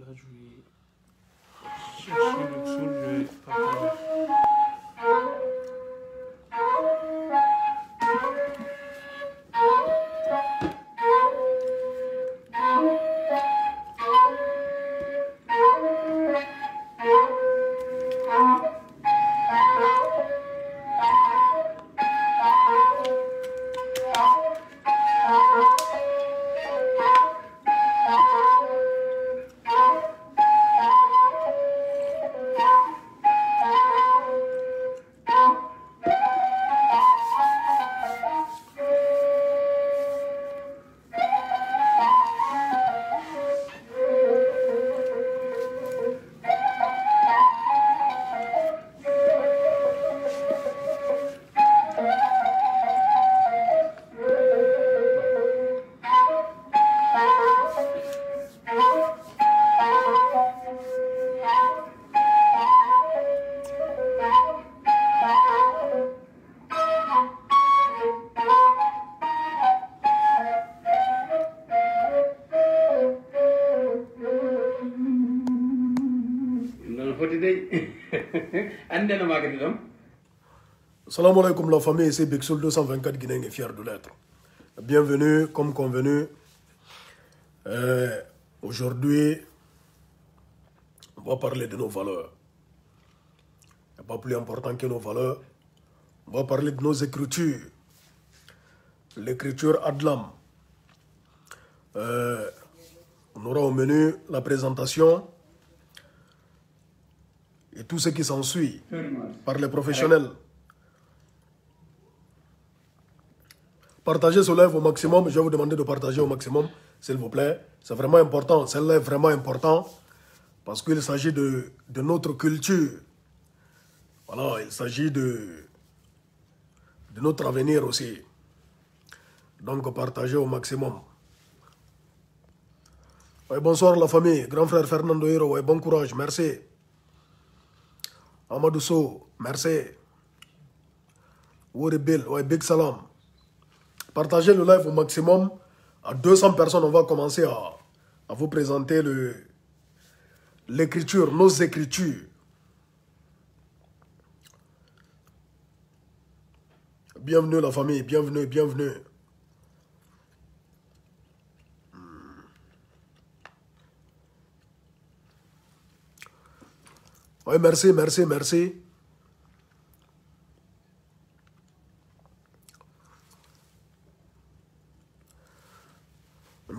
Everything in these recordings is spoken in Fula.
Là, je vais chercher le sol, je vais partager. Salam alaikum la famille, c'est Bexol 224 Guinéen est fier de l'être. Bienvenue, comme convenu. Aujourd'hui, on va parler de nos valeurs. Il n'y a pas plus important que nos valeurs. On va parler de nos écritures. L'écriture Adlam. On aura au menu la présentation et tout ce qui s'ensuit par les professionnels. Partagez ce live au maximum. Je vais vous demander de partager au maximum, s'il vous plaît. C'est vraiment important. C'est un live vraiment important parce qu'il s'agit de notre culture. Voilà, il s'agit de notre avenir aussi. Donc, partagez au maximum. Ouais, bonsoir la famille. Grand frère Fernando Hiro, ouais, bon courage, merci. Amadou Sow, merci. Wori Bill, ouais, big salam. Partagez le live au maximum. À 200 personnes, on va commencer à vous présenter l'écriture, nos écritures. Bienvenue la famille, bienvenue, bienvenue. Oui, merci, merci, merci.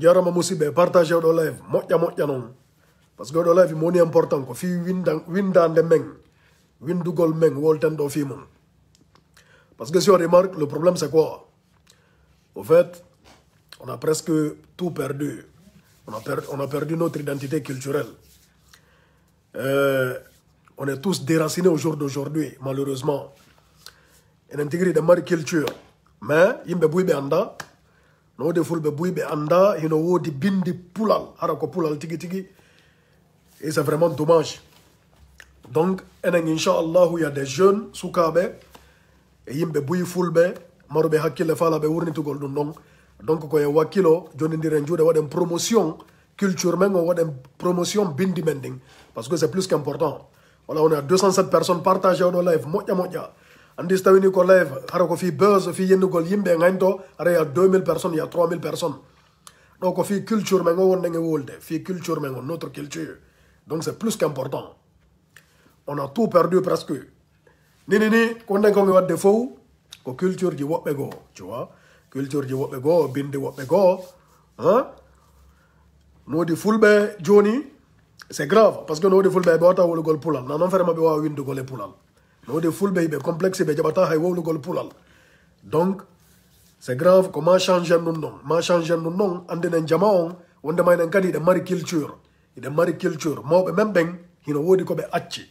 Jarama musibe partagez le live moƴƴa non parce que le live moni important ko fi windande men windugol men wolten do fi mon parce que si on remarque le problème c'est quoi au fait on a presque tout perdu on a perdu notre identité culturelle on est tous déracinés au jour d'aujourd'hui malheureusement en intégré de mari culture mais yimbe buybe anda no de fulbe buybe anda hino wodi bindi pulal hara ko pulal tigi tigi et c'est vraiment dommage donc enen inchallah il y a des jeunes sukabe e yimbe buyi fulbe marobe hakkille fala be wurnitugol dum non donc ko e wakilo jonindire juude waden promotion culture men o waden promotion bindi mending parce que c'est plus qu'important voilà on est à 207 personnes partagées au live moƴƴa andi stawini ko live hara ko fi buzz fi yennugol yimbe ngaynto ara ya 2000 personnes ya 3000 personnes donc ko fi culture men on wonde wolde fi culture men notre culture donc c'est plus qu'important on a tout perdu presque ni ko nden ko ngi wadde fow ko culture ji wobbe go tu vois culture ji wobbe go bindi wobbe go hein nodi fulbe joni c'est grave parce que nodi fulbe be wata wolugol pulal non ferma be wa windugol e pulal no de fulbe be complexe be jabata hay wowlu gol pulal donc c'est grave comment changer non non andenen jama on wonde maynen kadi de mari culture mawbe même ben hino wodi ko be acci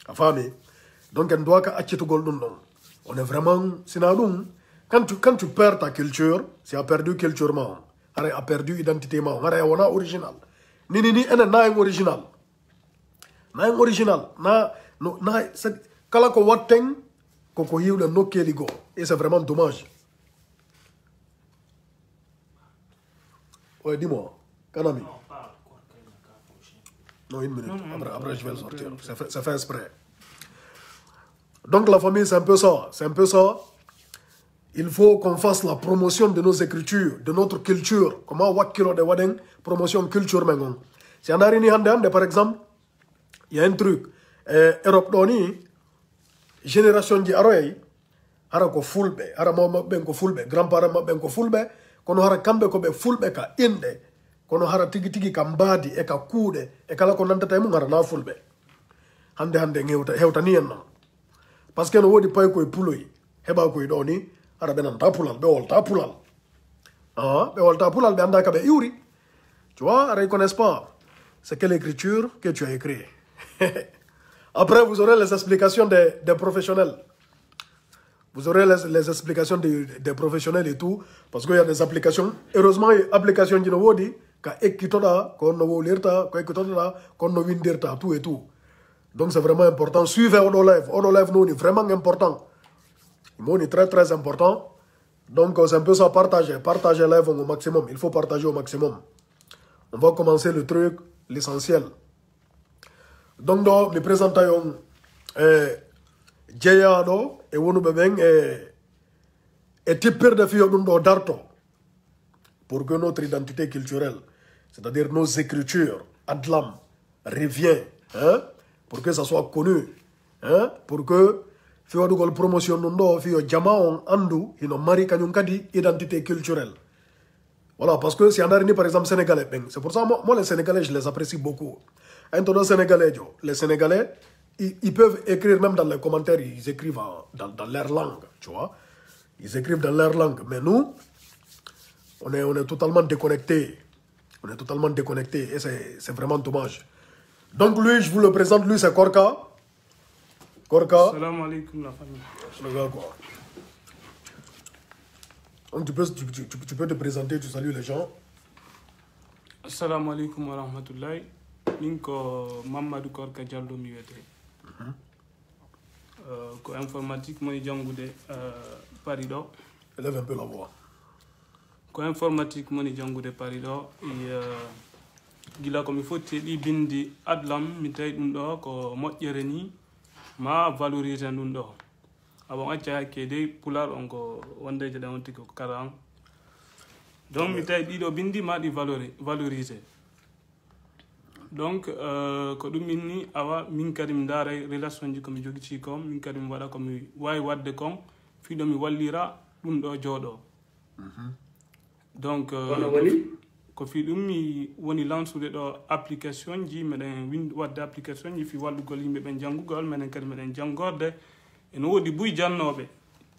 a fami donc en doit ka acci to gol dum non on est vraiment sinadum quand tu perds ta culture c'est a perdu culture ma a perdu identité ma ara wona original ni enen na original na no na kala ko watten koko hiwde nokkeli go et c'est vraiment dommage. Ouais, dis-moi, Kanami. Non, une minute. Non, Après, je vais le sortir. C'est fait exprès. Donc, la famille, c'est un peu ça. C'est un peu ça. Il faut qu'on fasse la promotion de nos écritures, de notre culture. Comment Wakilo de Waden, promotion culture mengon. Si on a rini hande, par exemple, il y a un truc. Europe doni, génération di aroy, hara ko fulbe, hara mo ben ko fulbe, grand-parents mabben ko fulbe, kono hara kambe ko be fulbe ka inde, kono hara tigi tigi kambadi e ka kuude, e kala ko nandata mu hara na fulbe. Hande hewta ni en non. Parce que no wodi pay ko e puloy, heba ko e doni, hara benan tapulal, be wol tapulal. Ah, be wol tapulal be anda ka be iuri. Tu vois, ils ne connaissent pas. C'est quelle écriture que tu as écrit. Après, vous aurez les explications des professionnels. Vous aurez les explications des professionnels et tout. Parce qu'il y a des applications. Heureusement, il y a des applications qui nous disent qu'on ne lire qu'on ne windirta, tout et tout. Donc, c'est vraiment important. Suivez Odolive. Odolive, nous, est vraiment important. Il est très, très important. Donc, c'est un peu ça, partager. Partager live au maximum. Il faut partager au maximum. On va commencer le truc, l'essentiel. Donc, nous me présentons Djeya et Wonu Bebeng et Tipper de Fio d'Arto pour que notre identité culturelle, c'est-à-dire nos écritures, Adlam, revient, hein, pour que ça soit connu, hein, pour que Fio Dugol promotion Nundo, Fio Jamaon Andu, ino mari kanyunkadi identité culturelle. Voilà, parce que si on a réuni par exemple Sénégalais, c'est pour ça moi les Sénégalais, je les apprécie beaucoup. Sénégalais, les Sénégalais, ils peuvent écrire même dans les commentaires, ils écrivent dans leur langue, tu vois. Ils écrivent dans leur langue. Mais nous, on est totalement déconnectés. On est totalement déconnectés et c'est vraiment dommage. Donc lui, je vous le présente, lui c'est Korka. Korka. Salam alaikum la famille. Le gars quoi. Donc tu peux te présenter, tu salues les gens. Assalamu alaikum wa rahmatullahi. Minko Mamadou Korka Diallo mi wete. Ko informatique moy jangude Paris do. Élève un peu la voix. Ko informatique moni jangude Paris do gila ko mi fotti di bindi adlam mi tay dum do ko mojjere ni ma valoriser dum do. Avant acca kede pular on ko wonde je on tiko karam. Donc mi tay di do bindi ma di valoriser. Donc ko dum minni awa min kadim dara relation ji ko mi jogi ci kom min kadim wada ko mi way wadde kon fi do mi wallira dum do jodo. Donc ko fi dum mi woni lansude do application ji meden wind wadde application ji fi wallugol yimbe ben jangugol menen kadi meden jangorde en wodi buy jannobe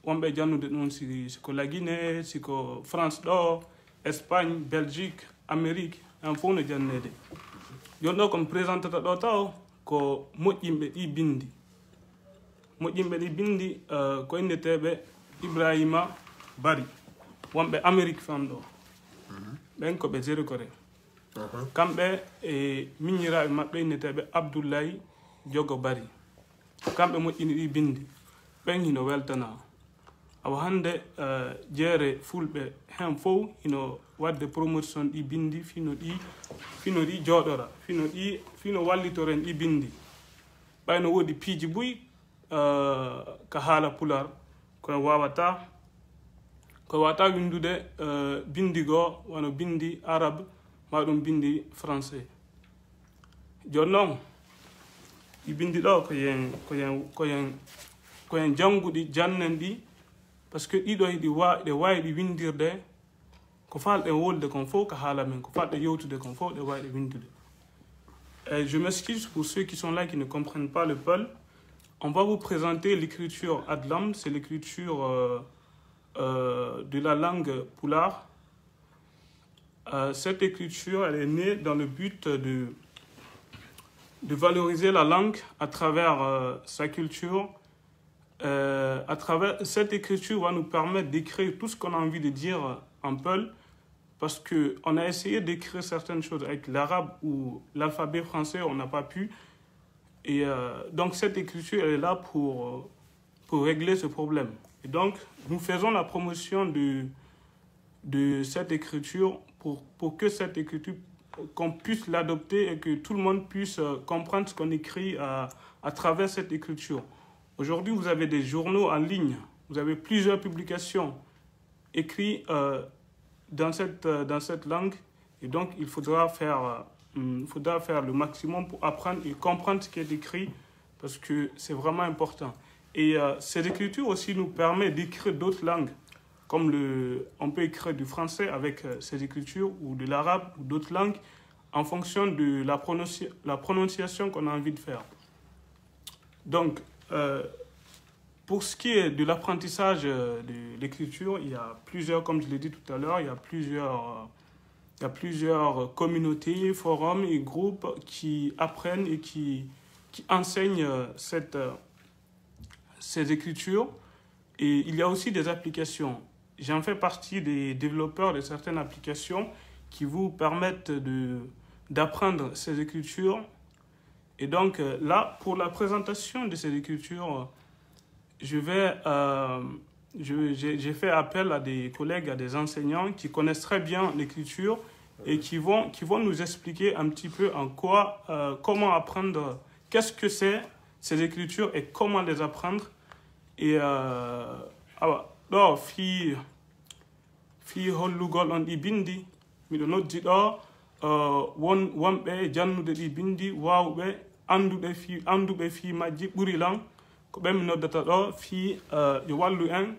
wonbe jannude non siko la Guinée siko France do Espagne Belgique Amérique en fo no jannede jonno ko présentata do taw ko mojjimbe di bindi ko indetebe Ibrahima Bari wonbe Amérique famdo ben ko be zero kore kambe e minyiraabe mabbe indetebe Abdoulaye Jogo Bari kambe mojjini di bindi ben hino weltana awa hande jere fulbe hen fo hino wadde promotion di bindi fino di jodora fino wallitoren di bindi bayno wodi piiji buy ka hala pular ko wata windude bindi go wano bindi arabe ma dum bindi français jonnon di bindi do ko yen jangudi jannendi parce que dido di way di windirde ko falde wolde kon fo ka hala men ko falde yewtude kon fo de way di windude. Je m'excuse pour ceux qui sont là qui ne comprennent pas le peul. On va vous présenter l'écriture Adlam, c'est l'écriture de la langue poulard. Cette écriture, elle est née dans le but de valoriser la langue à travers sa culture. À travers cette écriture va nous permettre d'écrire tout ce qu'on a envie de dire en peul, parce qu'on a essayé d'écrire certaines choses avec l'arabe ou l'alphabet français, on n'a pas pu. Et donc cette écriture elle est là pour régler ce problème. Et donc nous faisons la promotion de cette écriture pour que cette écriture qu'on puisse l'adopter et que tout le monde puisse comprendre ce qu'on écrit à travers cette écriture. Aujourd'hui, vous avez des journaux en ligne, vous avez plusieurs publications écrites dans cette langue, et donc il faudra faire le maximum pour apprendre et comprendre ce qui est écrit, parce que c'est vraiment important. Et cette écriture aussi nous permet d'écrire d'autres langues, comme on peut écrire du français avec ces écritures, ou de l'arabe, ou d'autres langues, en fonction de la prononciation qu'on a envie de faire. Donc, pour ce qui est de l'apprentissage de l'écriture, il y a plusieurs, comme je l'ai dit tout à l'heure, il y a plusieurs communautés, forums et groupes qui apprennent et qui enseignent ces écritures. Et il y a aussi des applications. J'en fais partie des développeurs de certaines applications qui vous permettent d'apprendre ces écritures. Et donc là, pour la présentation de ces écritures, j'ai fait appel à des collègues, à des enseignants qui connaissent très bien l'écriture et qui vont nous expliquer un petit peu comment apprendre, qu'est-ce que c'est ces écritures et comment les apprendre. Et fi hollugol on ɗi bindi miɗo noddi ɗo wonɓe jannude ɗi bindi wawɓe anduɓe fi majji ɓuri lan ko ɓen mi noddata ɗo fi yo wallu en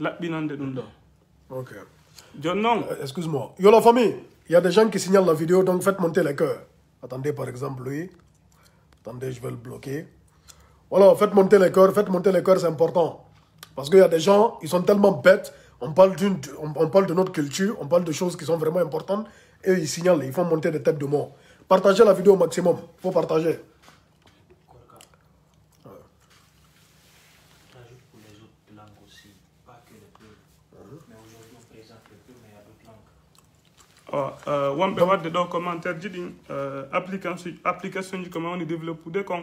laɓɓinande ɗum ɗo. Ok. Non. Excuse-moi. Yo la famille, il y a des gens qui signalent la vidéo, donc faites monter les cœurs. Attendez par exemple lui. Attendez, je vais le bloquer. Voilà, faites monter les cœurs, c'est important. Parce qu'il y a des gens, ils sont tellement bêtes, on parle de notre culture, on parle de choses qui sont vraiment importantes, et ils signalent, ils font monter des têtes de mort. Partagez la vidéo au maximum, il faut partager. Wonɓe wadde ɗo commentaire ji ɗin application ji komi woni développude kon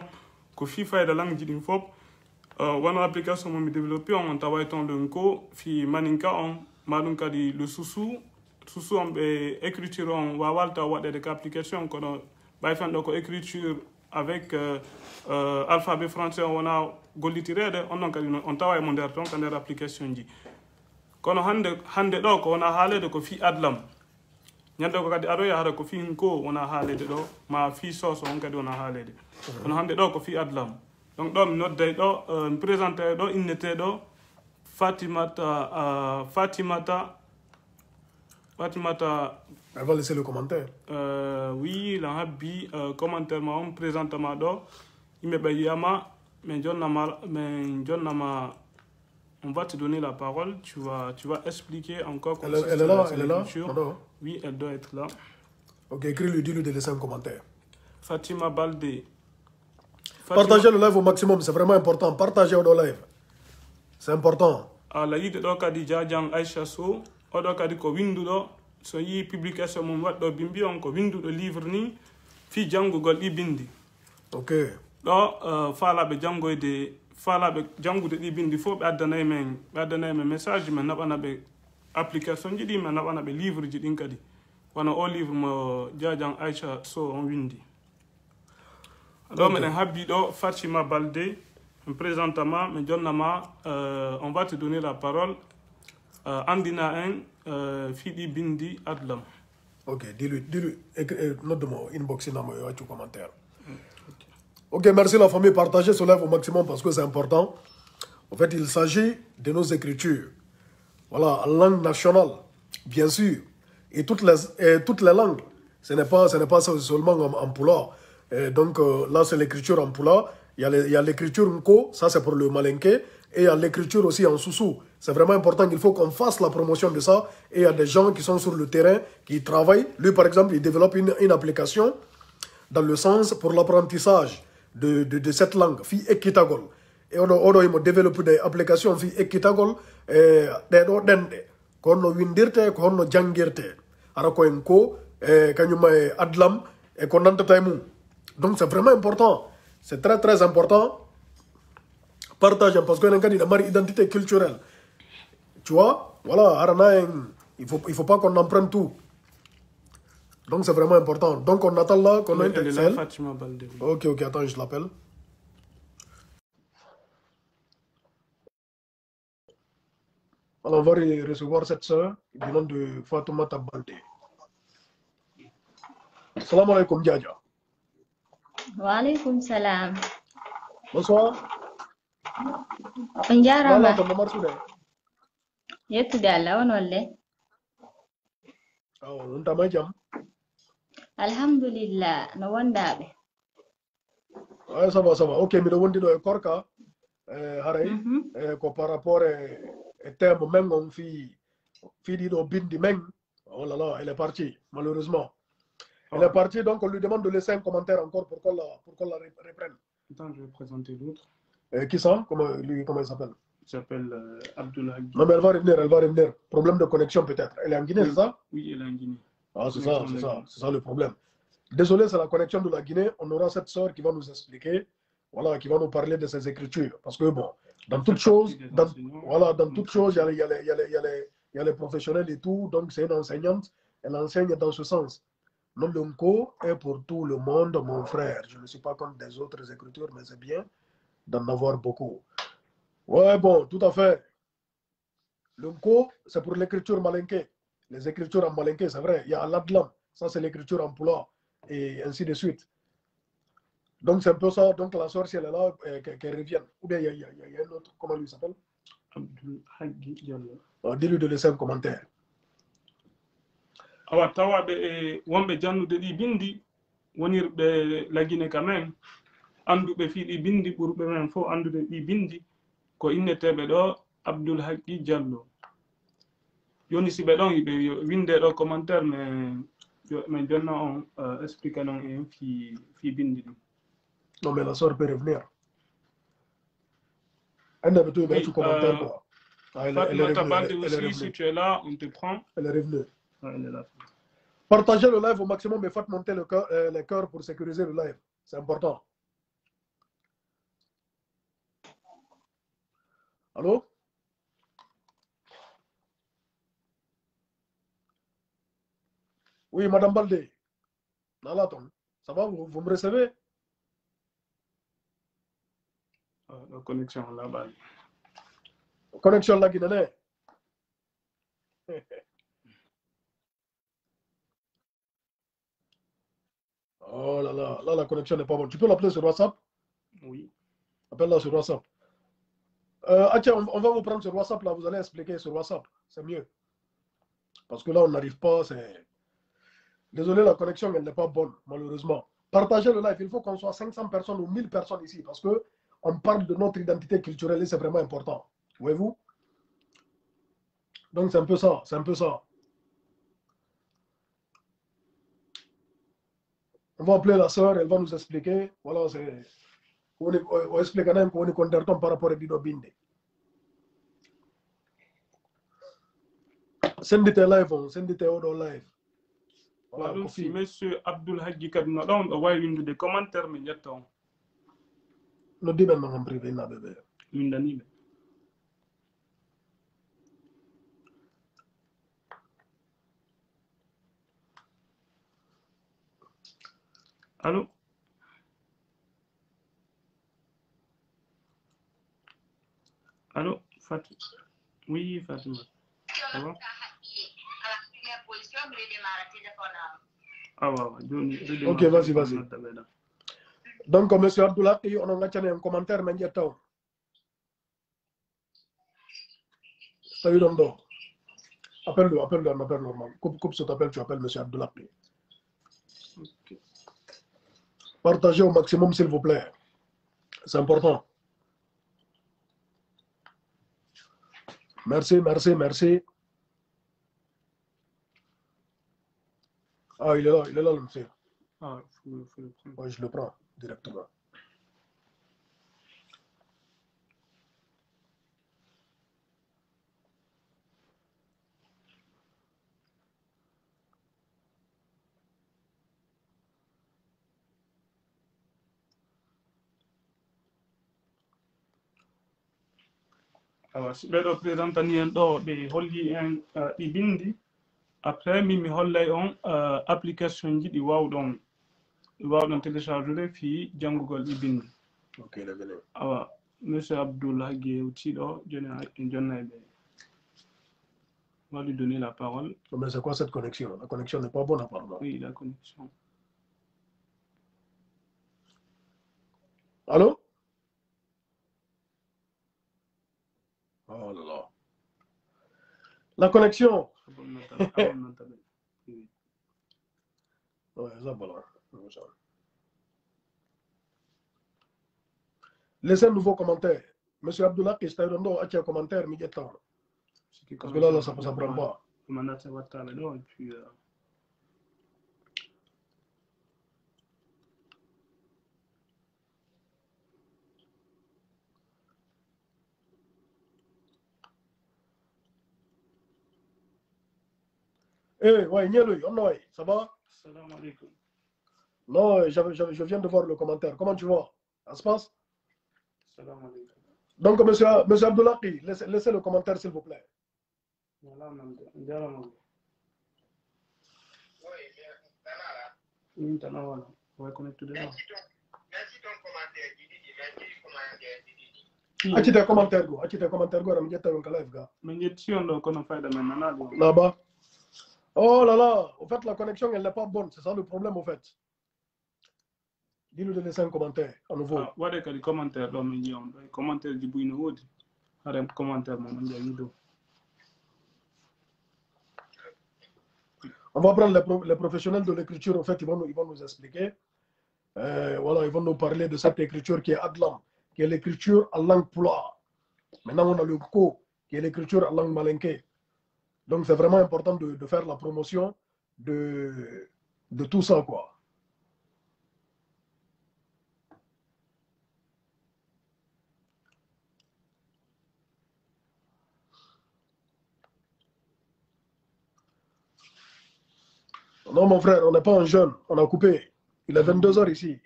ko fi fayda langue ji ɗin fof wono application momi développé on taway ton ɗon ko fi maninka on maɗum kadi le susu on ɓe écriture on wawalta waɗede ko application kono ɓay fen ɗo ko écriture avec alphabet français on wona gollitirede on noon kadi on tawa mo nder ton ko nder application ji kono hande ɗo ko wona haalede ko fi adlam ñande ko kadi aɗo yahata ko fi ko wona haalede ɗo ma fi soso on kadi wona haalede kono hande ɗo ko fi adlam donc ɗo mi nodday ɗo mi présenté ɗo innete ɗo Fatimata. Elle va laisser le commentaire. Oui, la habbi commentaire ma on présente ma ɗo yimɓe ɓe yiyama mais jonnama on va te donner la parole, tu vas expliquer encore. Elle est là. Oui, elle doit être là. Ok, écris-lui, dis-lui de laisser un commentaire. Fatima Baldé. Partagez le live au maximum, c'est vraiment important. Partagez au live. C'est important. La yide ɗo kadi Jajang Aïcha Sow, oɗo kadi ko winduɗo, so yi publication mum waɗɗo bimbi on ko winduɗo livre ni, fi janngugol ɗi bindi. Ok. Ɗo faalaɓe jangude ɗi bindi fof ɓe addanay men message men naɓana ɓe application ji ɗi men naɓana ɓe livre ji ɗin kadi wona o livre mo Jajang Aïcha Sow on windi ɗo meɗen habbi ɗo Fatima Baldé présentement mi jonnama on va te donner la parole andina en fiɗi bindi adlam. Ok, dis-lui note-moi inbox inamo yo accu commentaire. Ok, merci la famille, partagez ce live au maximum parce que c'est important. En fait, il s'agit de nos écritures. Voilà, en langue nationale, bien sûr. Et toutes les langues. Ce n'est pas seulement en Pula. Donc là, c'est l'écriture en Pula. Il y a l'écriture Nko, ça c'est pour le Malinké. Et il y a l'écriture aussi en Soussou. C'est vraiment important qu'il faut qu'on fasse la promotion de ça. Et il y a des gens qui sont sur le terrain, qui travaillent. Lui, par exemple, il développe une application dans le sens pour l'apprentissage de cette langue, fi Ekitagol. Et on a développé des applications fi Ekitagol, qu'on a windirte, qu'on a jangirte. Alors qu'on a adlam, et qu'on a taimou. Donc c'est vraiment important. C'est très très important. Partager, parce qu'on a une identité culturelle. Tu vois, voilà, il faut pas qu'on en prenne tout. Donc c'est vraiment important. Donc on attend là qu'on a une Elle est là, Excel. Fatima Baldé. Ok, ok, attends, je l'appelle. Alors on va recevoir cette soeur du nom de Fatoumata Baldé. Salam alaikum, Djadja. Waalaikum salam. Bonsoir. On jarama. Lala, ton nom Marsoude. Yettude Allah on walle. On t'a jam. Alhamdulillah no wondaɓe. Ouais, ça va, ça va. Ok, mais le wondi do korka, haray, ko par rapport au terme même on dit do bindi meng. Oh là là, elle est partie, malheureusement. Elle est partie, donc on lui demande de laisser un commentaire encore pour qu'on la reprenne. Attends, je vais présenter l'autre. Qui ça? Comment il s'appelle? Il s'appelle Abdullah. Non, mais elle va revenir, elle va revenir. Problème de connexion peut-être. Elle est en Guinée, oui, c'est ça? Oui, elle est en Guinée. Ah, c'est ça le problème. Désolé, c'est la connexion de la Guinée. On aura cette sœur qui va nous expliquer, voilà, qui va nous parler de ses écritures. Parce que bon, dans toute chose, voilà, dans toute chose, il y a les professionnels et tout. Donc c'est une enseignante, elle enseigne dans ce sens. Non, l'unco est pour tout le monde, mon frère. Je ne suis pas contre des autres écritures, mais c'est bien d'en avoir beaucoup. Ouais, bon, tout à fait. L'unco, c'est pour l'écriture malinquée. Les écritures en malinqué, c'est vrai. Il y a l'adlam, ça c'est l'écriture en pula, et ainsi de suite. Donc c'est un peu ça. Donc la soeur, si elle est là, qu'elle revienne. Ou bien il y a un autre, comment lui s'appelle? Abdul Haggi Diallo. Dis-lui de laisser un commentaire. Awa tawaɓe wonɓe jannude ɗi bindi wonirɓe lagine quand même anduɓe fii ɗi bindi ɓurɓe men fof andude ɗi bindi ko inneteɓe ɗo Abdul Haggi Diallo. Joni si ɓe ɗon yiɓe winde ɗo commentaire mais jonna on explique non en fi bindi ɗi. Non mais la soeur peut revenir. Elle n'avait tout mettre commentaire quoi. Fatoumata Baldé aussi, si tu es là, on te prend. Elle est revenue. Elle est là. Partagez le live au maximum et faites monter les cœurs pour sécuriser le live. C'est important. Allô? Oui, Madame Baldé. Nalaton. Ça va, vous me recevez? La connexion là-bas. Connexion là, Guinée. Oh là là, là la connexion n'est pas bonne. Tu peux l'appeler sur WhatsApp? Oui. Appelle-la sur WhatsApp. Tiens, on va vous prendre sur WhatsApp, là, vous allez expliquer sur WhatsApp, c'est mieux. Parce que là, on n'arrive pas, c'est... Désolé, la connexion, elle n'est pas bonne, malheureusement. Partagez le live, il faut qu'on soit 500 personnes ou 1000 personnes ici, parce que on parle de notre identité culturelle et c'est vraiment important. Voyez-vous? Donc, c'est un peu ça, c'est un peu ça. On va appeler la sœur, elle va nous expliquer. Voilà, c'est... On explique quand même qu'on est content par rapport à Dido Binde. Sendite live, sendite audio live. Voilà, donc si monsieur Abdul Haggi kadi no ɗon ɗo wawi windude commentaire min ƴetta on. No diɓen no en privé na bébé. Windaniɓe. Allô? Allô, Fatou? Oui, Fatima. Ça va? Ah ouais, ok, vas-y. Donc, M. Abdullah, on a un commentaire, mais il y a temps. T'as eu dans le appelle-le, un appel normal. Coupe cet appel, tu appelles M. Abdullah. Okay. Partagez au maximum, s'il vous plaît. C'est important. Merci. Ah, il est là, le monsieur. Ah, faut le prendre. Oui, je le prends directement. Awa, si ɓeɗo présentani en ɗo ɓe holli en ɗi bindi après mi hollay on application ji ɗi wawɗon télécharge fi janngugol ɗi bindi. Ok, le venez. Awa monsieur Abdoulaye Guéoutiɗo jonna ɓe on va lui donner la parole. Mais c'est quoi cette connexion? La connexion n'est pas bonne apparemment. Oui, la connexion. Allô? Oh là là. La connexion. Ouais, ça va là. Laissez un nouveau commentaire. Monsieur Abdullah, qui está dando un commentaire, mi getta. Parce que là, ça prend pas. Eh, ouais, ça va? Salam alaikum. Non, je viens de voir le commentaire. Comment tu vois? Ça se passe? Salam alaikum. Donc, monsieur Abdullah, laissez le commentaire, s'il vous plaît. Achite commentaire go, là-bas. Oh là là, au fait la connexion elle n'est pas bonne, c'est ça le problème au fait. Dis-nous de laisser un commentaire à nouveau. Ouais, les commentaires là, mais les commentaires du Bouino Wood, les commentaires On va prendre les professionnels de l'écriture, en fait, ils vont nous expliquer. Voilà, ils vont nous parler de cette écriture qui est Adlam, qui est l'écriture en langue pulaar. Maintenant, on a le Ko, qui est l'écriture en langue malinké. Donc, c'est vraiment important de faire la promotion de tout ça, quoi. Non, mon frère, on n'est pas un jeune, on a coupé. Il est 22h ici.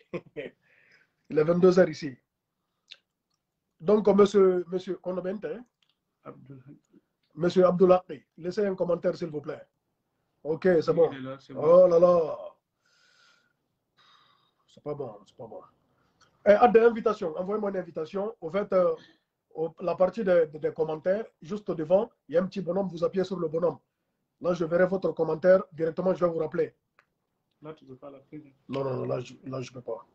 Il est 22h ici. Donc, monsieur Monsieur Abdullah, laissez un commentaire, s'il vous plaît. Ok, c'est bon. Oh là là. C'est pas bon, c'est pas bon. À des invitations, envoyez-moi une invitation. Au fait, la partie des commentaires, juste devant, il y a un petit bonhomme, vous appuyez sur le bonhomme. Là, je verrai votre commentaire. Directement, je vais vous rappeler. Là, tu ne peux pas l'appeler. Non, là, je ne peux pas.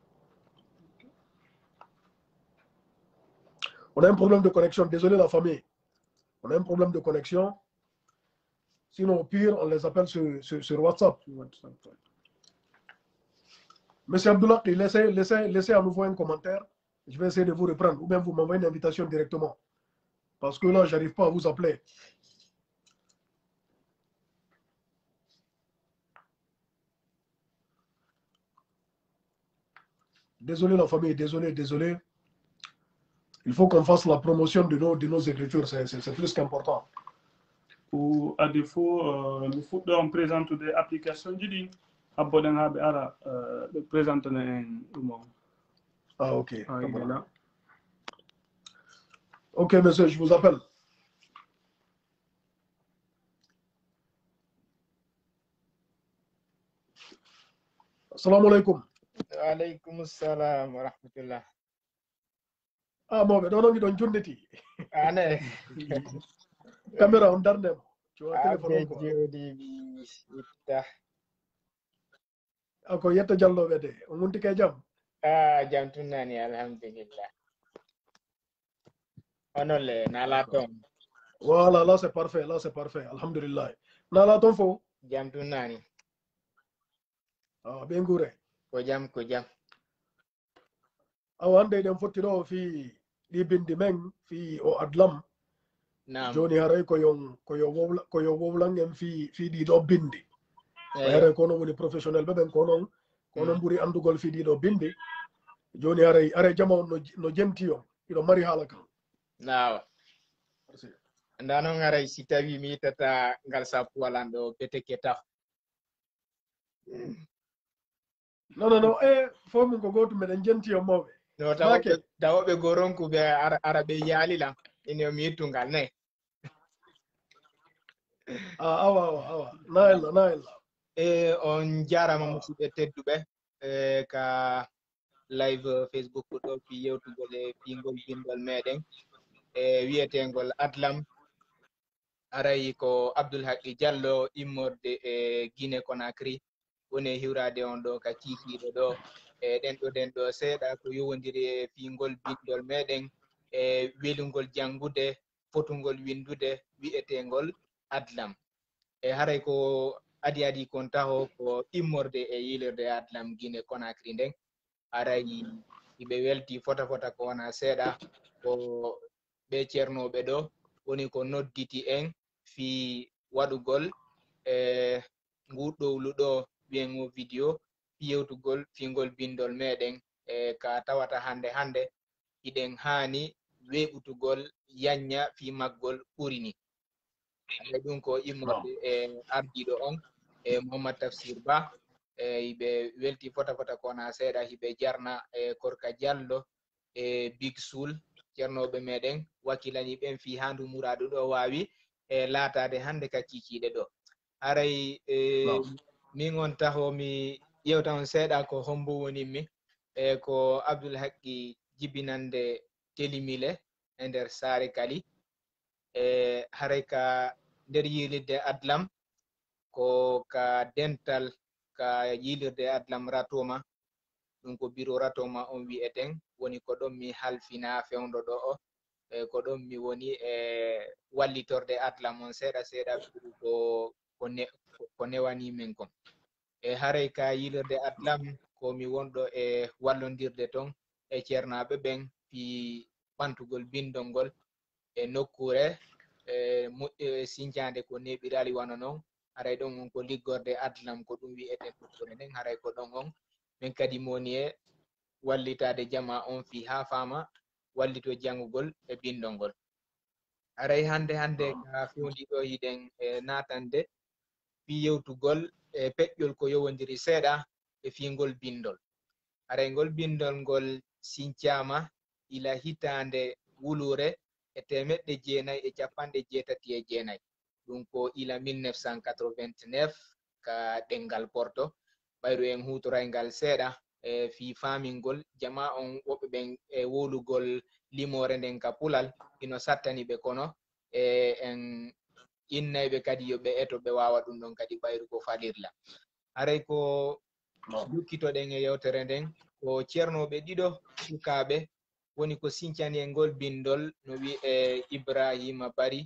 On a un problème de connexion. Désolé, la famille. On a un problème de connexion. Sinon, au pire, on les appelle sur WhatsApp. Monsieur Abdullah, laissez à nouveau un commentaire. Je vais essayer de vous reprendre. Ou bien vous m'envoyez une invitation directement. Parce que là, je n'arrive pas à vous appeler. Désolé la famille, désolé. Il faut qu'on fasse la promotion de nos écritures, c'est plus qu'important. Ou à défaut, on présente des applications du présente Ah, ok. Ah, il est là. Ok, monsieur, je vous appelle. Assalamu alaikum. Alaikum salam wa rahmatullah. Ah, moi, non, non, Jundeti. Ane. Caméra, on darne. Tu vois, téléphone. Ako yetta jallo wede. On munti kay jam. Ah, jam tunani alhamdulillah. Onole, nalaton. Voilà, là c'est parfait, alhamdulillah. Nalaton fo? Jam tunani. Ah, bien gouré. Ko jam. Awande dem fotiro fi di bindi meng fi o adlam. Naam. Joni haray ko yo wowlangem fi di do bindi. Haray kono woni professionnel be ben kono buri andugol fi di do bindi. Joni haray jamo no jenti yo ido mari halaka. Naaw. Ndano ngaray si tawi mi tata ngal sapu walando bete keta. Non, faut mon gogo me jenti yo mowe. No tawobe goronku be arabe yali la ine mi tungal ne. awa naila on jarama musidɓe tedduɓe ka live Facebook ɗo fi yewtugol e fingol bindol meɗen wiyetegol Adlam aray ko Abdoul Haqqi Diallo immorde e Guinée Conakry woni hiwrade on ɗo ka kikiɗo ɗo ɗen ɗo seeɗa ko yowodiri e fingol bindol meɗen e welugol jangude fotugol windude wi'etegol Adlam haray ko adi kon taho ko immorde e yilirde Adlam Guinée Conakry nden aray iɓe welti fota ko wona seeɗa ko ɓe ceernoɓe ɗo woni ko nodditi en fi waɗugol nguɗowlu ɗo wiyengo vidéo yewtugol fingol bindol meɗen ka tawata hande iɗen hani weɓutugol yanya fi maggol ɓurini ɗum ko immorde e ardiɗo on Mohammad Tafsir Ba hiɓe welti fota ko wona seeɗa hiɓe jarna Korka Diallo e Big Soul ceernoɓe meɗen wakkilani ɓen fi handu muradu ɗo wawi laatade hande ka kikiɗe ɗo haray min on taho mi ƴewta on seeɗa ko hombo wonimi ko Abdoul Haqqi jibinande telimile e nder saare kali haray ka nder yilirde Adlam ko ka dental ka yilirde Adlam ratoma ɗum ko biro ratoma on wi'eten woni ko ɗon mi halfina fewndo ɗo o ko ɗon mi woni wallitorde Adlam on seeɗa ko newani min kon haray ka yilirde Adlam ko mi wonɗo e wallondirde ton e ceernaɓe ɓen fi ɓantugol bindol ngol e nokkure sincande ko neɓirali wano noon haray ɗon on ko liggorde Adlam ko ɗum wi'eten nokkure nden haray ko ɗon on min kadi moni e wallitade jama on fi ha fama wallito jangugol e bindol ngol haray hande ka fewndi ɗo hiɗen natande fi yewtugol e peƴƴol ko yowodiri seeɗa e fingol bindol haray ngol bindol ngol sincama ila hitande wulure e 1989 ɗum ko ila 1989 ka ɗengal porto ɓayru en hutoray ngal seeɗa fi famingol jama on woɓɓe ɓen e wolugol limore nden ka pulal ino sattani ɓe kono en innayɓe kadi yo ɓe eto ɓe wawa ɗum ɗon kadi ɓayru ko falirla haray ko lukkitoɗen e yewtere nden ko ceernoɓe ɗiɗo sukaɓe woni ko sincani e ngol bindol no wi'e Ibrahima Bari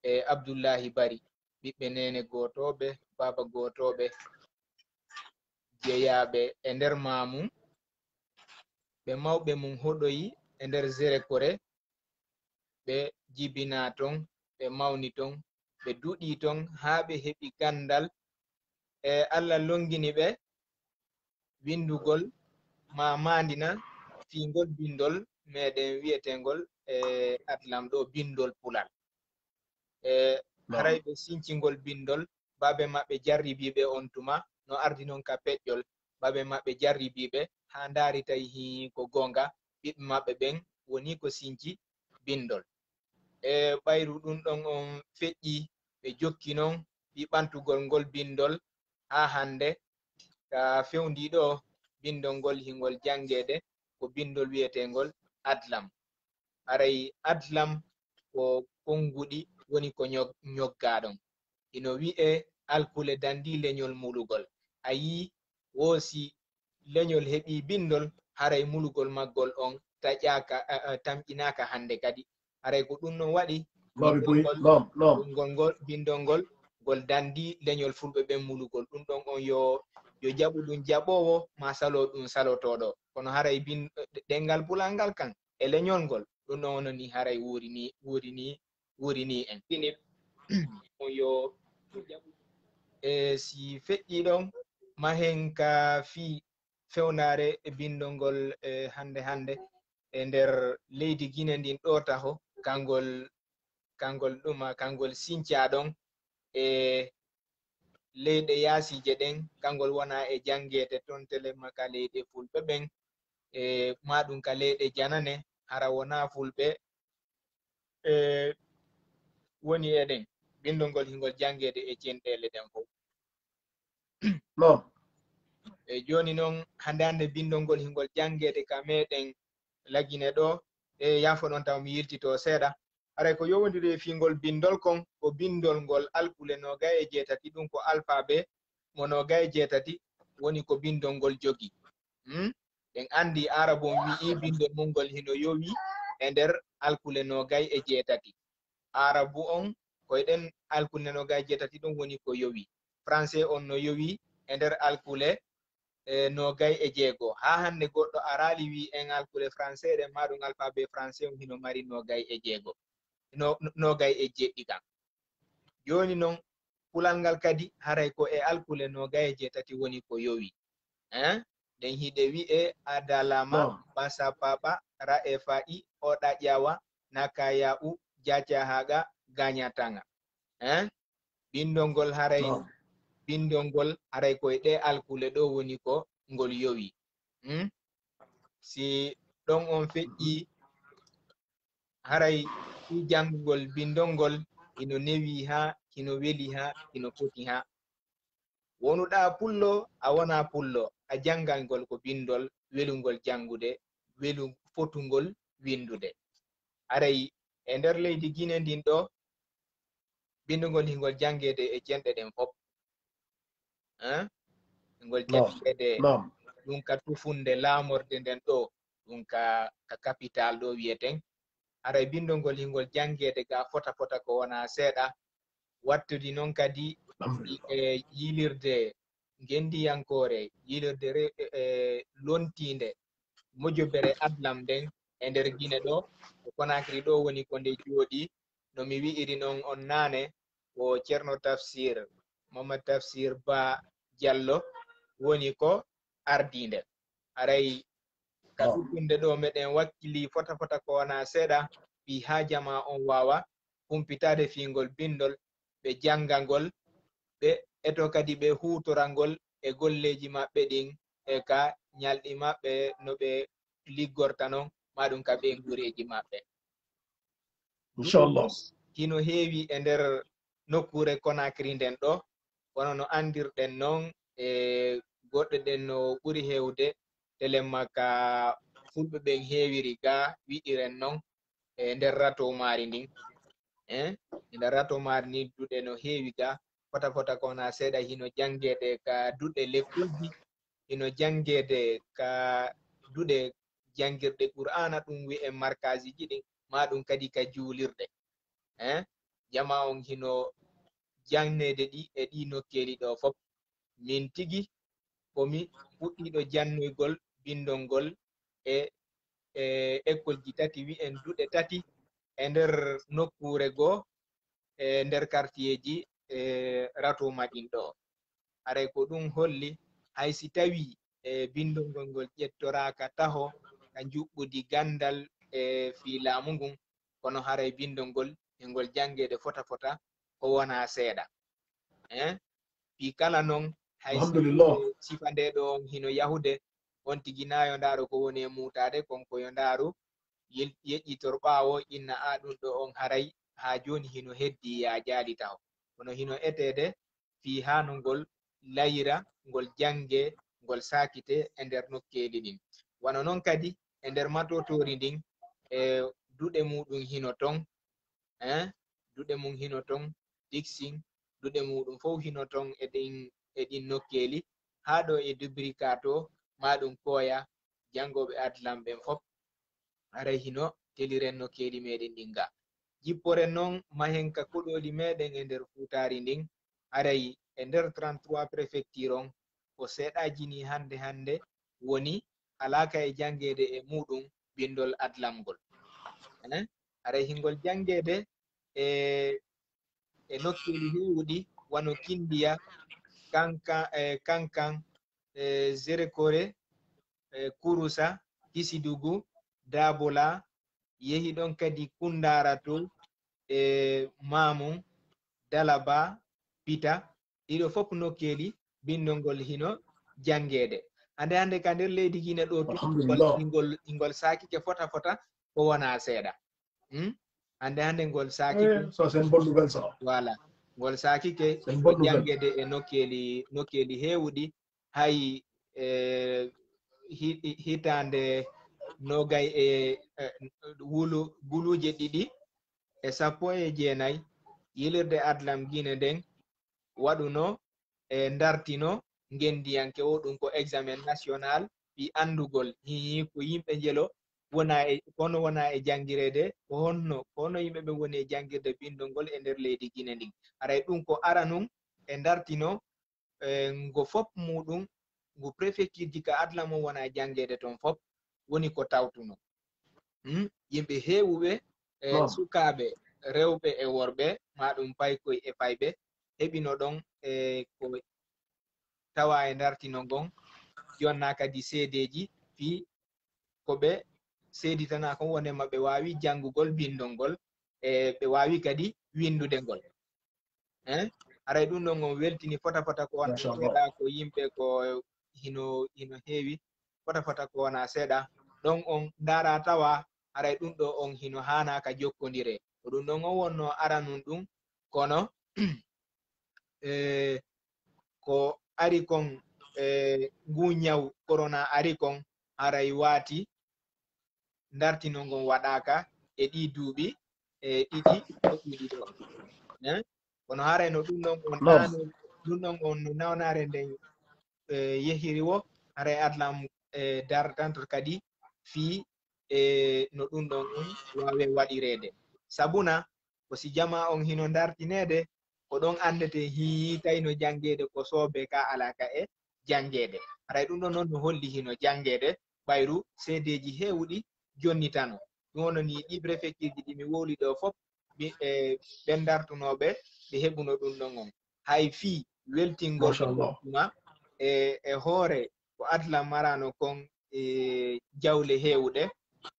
e Abdoullahi Bari ɓiɓɓe nene gotoɓe baba gotoɓe jeeyaɓe e nder mamum ɓe mawɓe mum hoɗoyi e nder zere kore ɓe jibina ton ɓe mawni ton ɓe duɗi ton ha ɓe heɓi gandal e Allah longini ɓe windugol mandina fingol bindol meɗen wi'etengol Adlam ɗo bindol pulal haray ɓe sincingol bindol babe maɓɓe jarribiɓe on tuma no ardi noon ka peƴƴol babe maɓɓe jarribiɓe ha ndaari tawi ko gonga ɓiɓɓe maɓɓe ɓen woni ko sinci bindol ɓayru ɗum ɗon on feƴƴi ɓe jokki noon ɓi ɓantugol ngol bindol ha hande ka fewndiɗo bindol ngol hingol jangede ko bindol wi'etengol Adlam haray Adlam ko konguɗi woni ko ñoggaɗon ino wi'e alkule dandi leñol mulugol a yi woosi leñol heɓi bindol haray mulugol maggol on taƴaka tamƴinaka hande kadi haray ko ɗum non waɗi bindol ngol ngol dandi leñol fulɓe ɓen mulugol ɗum ɗon on yo jaɓu ɗum jaɓowo ma salo ɗum salotoɗo kono haray ɗengal pulal ngal kan e leñol ngol ɗum ɗon ono ni haray wurini en ɗini on yo jaɓu si feƴƴi ɗon mahen ka fi fewnare e bindol ngol hande e nder leydi Guinée ndin ɗo taho kangol sincaɗon e leyɗe yaasije ɗen kangol wona e jangede ton tele maka leyɗe fulɓe ɓen e maɗum ka leyɗe janane hara wona fulɓe woni eɗen bindol ngol hingol jangede e cenɗele ɗen fof. Non. E joni noon hande bindol ngol hingol jangede ka meɗen lagine ɗo e yafo ɗon taw mi yiltito seeɗa. Aray ko yowodiri e fingol bindol kon ko bindol ngol alkule 27 ɗum ko alphabet mo 27 woni ko bindol ngol jogi. En andi arabon wi'i bindol mum ngol hino yowi e nder alkule 27. arabu on koyɗen alkule 27 ɗum woni ko yowi. Français on no yowi e nder alkule 26. Ha hande goɗɗo arali wi en alkule français ɗen maɗum alphabet français on hino mari 26. 27 kan. Joni noon kulal ngal kadi haray ko e alkule 27 woni ko yowi. Den hiɗe wi'e adalama basa papa ra'e fa'i oɗa ƴawa naka ya'u jaca haga ganyatanga. Bindol ngol haray bindol ngol haray ko e ɗe alkule ɗo woni ko ngol yowi. Si ɗon on feƴƴi haray i jangugol bindol ngol hino newi ha hino weli ha hino foti ha. Wonuɗa pullo a wona pullo a jangal ngol ko bindol welungol jangude welu fotungol windude. Aray e nder leydi Guinée ndin ɗo bindugol hingol jangede e cenɗe ɗen fof. Ngol jangede ɗum ka tufunde lamorde nden ɗo ɗum ka capital ɗo wiyeten. Aray bindugol hingol jangede ga fota ko wona seeɗa. Wattudi noon kadi e yilirde gendiyankore yilirde lontinde mojobere adlam nden e nder Guinée ɗo ko Conakry ɗo woni ko nde jooɗi. No mi wi'iri noon on nane ko Ceerno Tafsir Mamad Tafsir Ba Diallo woni ko ardinde. Aray ka ɗuɗɗunde ɗo meɗen wakkili fota ko wona seeɗa fi ha jama on wawa humpitade fingol bindol ɓe jangangol ɓe eto kadi ɓe hutorangol e golleji maɓɓe ɗin e ka nyalɗi maɓɓe no ɓe liggorta non maɗum ka ɓe gureji maɓɓe. Inchallah hino heewi e nder nokkure Conakry nden ɗo wono no andirɗen noon e goɗɗe ɗen no ɓuri hewde telemma ka fulɓe ɓen heewiri ga wi'iren noon e nder rato maari ndin e nder rato maari ni duɗe no heewi ga fota ko wona seeɗa hino jangede ka duɗe lekkulji hino jangede ka duɗe jangirɗe qur'ana ɗum wi'e markaziji ɗin maɗum kadi ka juulirɗe jama on hino jannede ɗi e ɗi nokkeli ɗo fof. Min tigi komi fuɗɗiɗo jannoygol bindol ngol e école ji tati wi'en duɗe tati e nder nokkure goo e nder quartier ji rato maɗin ɗo. Aray ko ɗum holli hay si tawi bindol ngol ƴettoraka taho ka juɓɓudi gandal e fi laamu ngun kono haray bindol ngol ngol jangede fota ko wona seeɗa. Fi kala noon hay sifa nde ɗo hino yahude on tigi nayo ndaro ko woni e mutade konko yo ndaru yeƴƴitor ɓaawo inna a ɗum ɗo on haray ha joni hino heddi ya jaali taw kono hino etede fi hano ngol layira ngol jange ngol sakite e nder nokkeli ɗin. Wano noon kadi e nder matotori ndin e duɗe muɗum hino ton duɗe mum hino ton dixin duɗe muɗum fof hino ton e ɗin nokkeli ha ɗo e dubrikato maɗum koya jangoɓe adlam ɓen fof aray hino teliren nokkeli meɗen ɗin ga. Jipporen noon mahen ka koɗoli meɗen e nder futari ndin aray e nder 33 préfecture on ko seeɗaji ni hande woni alaka e jangede e muɗum bindol adlamgol. Aray hingol jangede e nokkeli hewuɗi wano Kindiya Kankan Zerekore Kurusa Kisidugu Dabola yehi ɗon kadi Kundarato Mamu Dalaba Pita ɗiɗo fof nokkeli bindol ngol hino jangede hande ka nder leydi Guinée ɗo hingol sakike fota ko wona seeɗa hande ngol sakike ça c'est une bonne nouvelle ça. Voilà ngol sakike C'est une ɗo bonne nouvelle. jangede e nokkeli heewɗi hay hitande nogay e guluje ɗiɗi e 19 yilirde adlam guine nden waɗuno e dartino ngendiyanke o ɗum ko examen national fi andugol ko yimɓe jelo kono wona e jangirede ko honno yimɓe ɓe woni e jangirde bindol ngol e nder leydi guine ndin aray ɗum ko ara nun e dartino ngo fop muɗum ngo préfecture ji ka adlam o wona e jangede ton fop woni ko tawtuno yimɓe heewuɓe sukaɓe rewɓe e worɓe maɗum paykoy e fayɓe heɓino ɗon ko tawa e dartino ngon jonna kadi seedeji fi ko ɓe seeditana ko wonema ɓe wawi jangugol bindol ngol e ɓe wawi kadi windude ngol aray ɗum ɗon on weltini fota ko wona seeɗa ko yimɓe ko hino heewi fota ko wona seeɗa ɗon on dara tawa aray ɗum ɗo on hino hanaka jokkodire ko ɗum ɗon on wonno aranum ɗum kono ko ari kon ngu ñaw corona ari kon haray waati dartino ngon waɗaka e ɗi duuɓi ɗiɗi ɗuɗɗi ɗo kono haray no ɗum ɗon on no nawnare nden yehiri wo haray adlam dartanto kadi fi no ɗum ɗon wawe waɗirede sabuna ko si jama on hino dartinede ko ɗon andete hiitayno jangede ko soobe ka alaka e jangede haray ɗum ɗon noon no holli hino jangede ɓayru seedeji heewɗi jonnitano ɗum wono ni ɗi préfecture ji ɗi mi wowli ɗo fof ɓen dartunoɓe ɓe heɓuno ɗum ɗon on hay fii weltingol ɗuma e hoore ko adlam marano kon jawle heewɗe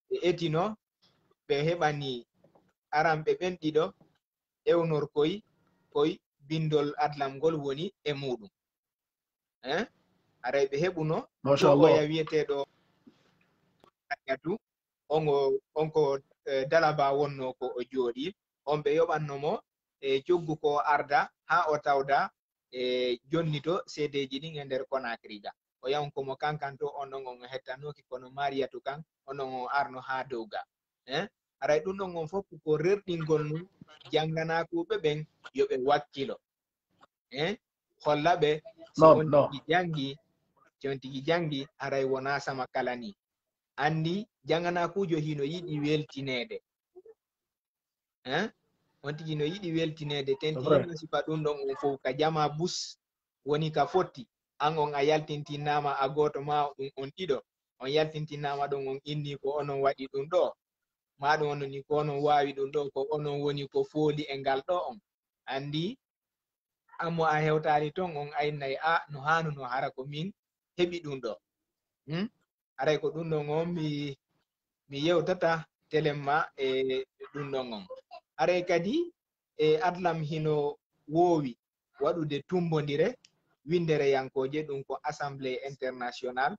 ɓe etino ɓe heɓani aranɓe ɓen ɗiɗo ewnorkoy koy bindol adlam ngol woni e muɗum aray ɓe heɓuno oya wiyeteɗo atu onko dalaba wonno ko o jooɗi on ɓe yoɓannomo e coggu ko arda ha o tawda e jonnito seedeji ɗin e nder Conakry ga o yawn komo kankan to on ɗon on hettanoki kono mariyatu kan on ɗon on arno ha dow ga aray ɗum ɗon on fof ko rerɗingol num janganakuɓe ɓen yoɓe wakkilo holla ɓe so on tigi jangi haray wona sama kala ni andi janganakujo hino yiɗi weltinede on tigi no yiɗi weltinede tenti hino sifa ɗum ɗon on fof ka jama bus woni ka fotti an on a yaltintinnama a goto ma on ɗiɗo on yaltintinnama ɗon on inni ko onon waɗi ɗum ɗo maɗum ono ni ko onon wawi ɗum ɗo ko onon woni ko fooli e ngal ɗo on andi ammo a hewtari ton on aynnayi no hanuno hara ko min heɓi ɗum ɗo aray ko ɗum ɗon on mi yewtata telemma e ɗum ɗon on aray kadi e adlam hino woowi waɗude tumbodire windere yankoje ɗum ko assemblée international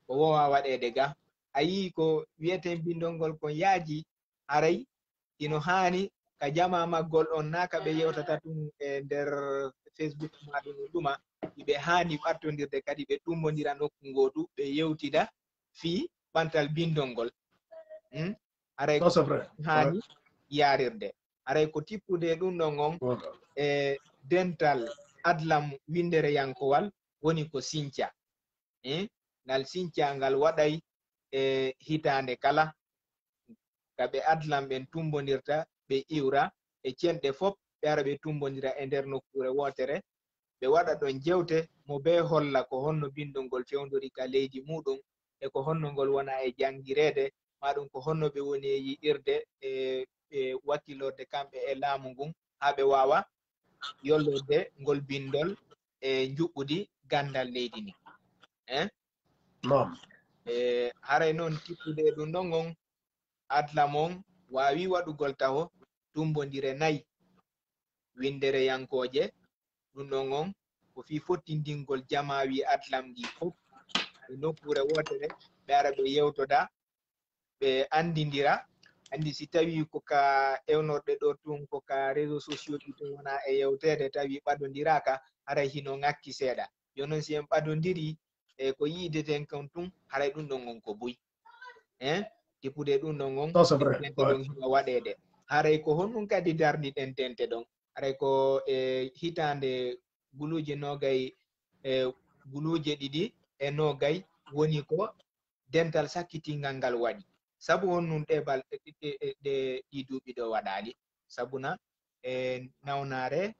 ko wowa waɗede ga a yii ko wiyeten bindol ngol kon yaaji aray ino haani ka jama maggol on naka ɓe yewtata ɗum e nder Facebook maɗum ɗuma ɓe haani ɓartodirde kadi ɓe tumbodira nokku ngotu ɓe yewtida fi ɓantal bindol ngol aray ko haani yarirde aray ko tippude ɗum ɗon on e dental adlam windere yankowal woni ko sinthia ngal sinthia ngal waɗay e hitande kala kaɓe adlam ɓen tumbodirta ɓe iwra e cenɗe fof ɓe ara ɓe tumbodira e nder nokkure wotere ɓe waɗa ɗon jewte mo be holla ko honno bindol ngol fewdori ka leydi muɗum e ko honno ngol wona e jangirede maɗum ko honno ɓe woni e yiɗirde e wakkilorde kamɓe e laamu ngun ha ɓe wawa yollorde ngol bindol e juɓɓudi gandal leydi ni haray noon tippude ɗum ɗon on adlam on wawi waɗugol tawo tumbodire 4 windere yankoje ɗum ɗon on ko fi fottindingol jamawi adlam ɗi fof e nokkure wotere ɓe ara ɓe yewtoda ɓe andidira andi si tawi ko ka ewnorde ɗo tun ko ka réseaux sociaux ɗi tun wona e yewtede tawi ɓadodiraka haray hino ngakki seeɗa jonon si en ɓadodiri e ko yiideten kon tun haray ɗum ɗon on ko buy tippude ɗum ɗon on tente ɗon hino waɗede haray ko honɗum kadi darniɗen tente ɗon haray ko hitande guluje nogay guluje ɗiɗi e nogay woni ko dental sakkitingal ngal waɗi sabu honnum ɗe balɗe ɗi duuɓi ɗo waɗali sabuna nawnare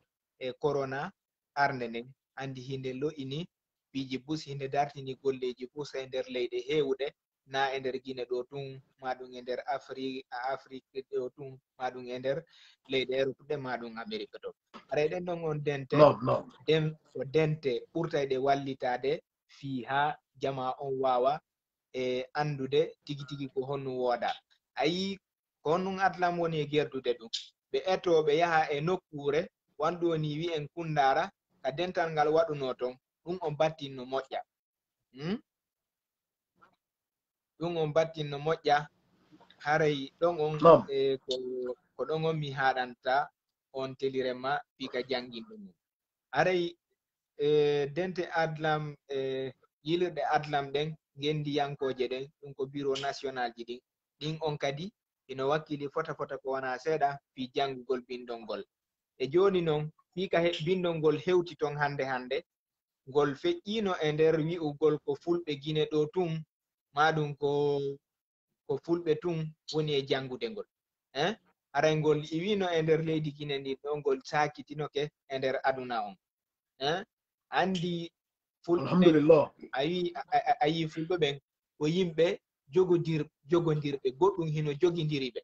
corona arnde nden andi hinde lo'ini biji bus hinde dartini golleji bus e nder leyɗe hewɗe na e nder Guinée ɗo tun maɗum e nder Afrique ɗo tun maɗum e nder leyɗe Europe ɗe maɗum Amérique to ara ɗen ɗon on dente den ko dente ɓurtayɗe wallitade fi ha jama on wawa andude tigi tigi ko honnu woda ayi ko honnum atlam woni e gerdude ɗum ɓe etoɓe yaha e nokkure wanɗo ni wi en kundara ka dental ngal waɗuno ton ɗum on battinno moƴƴa ɗum on battinno moƴƴa haray ɗon on ko ɗon on mi haɗanta on telirema fika jangginɗo mum haray dente adlam yilirɗe adlam ɗen gendiyankoje ɗen ɗum ko bureau national ji ɗin on kadi ino wakkili fota fota ko wona seeɗa fi jangugol bindol ngol e joni noon fika bindol ngol hewti ton hande ngol feƴƴino e nder wi'ugol ko fulɓe Guinée ɗo tun maɗum ko fulɓe tun woni e jangude ngol aray ngol iwino e nder leydi Guinée ndin ɗo ngol sakitinoke e nder aduna on andi fulɓe ayi fulɓe ɓen ko yimɓe jogodirɓe goɗɗum hino jogidiriɓe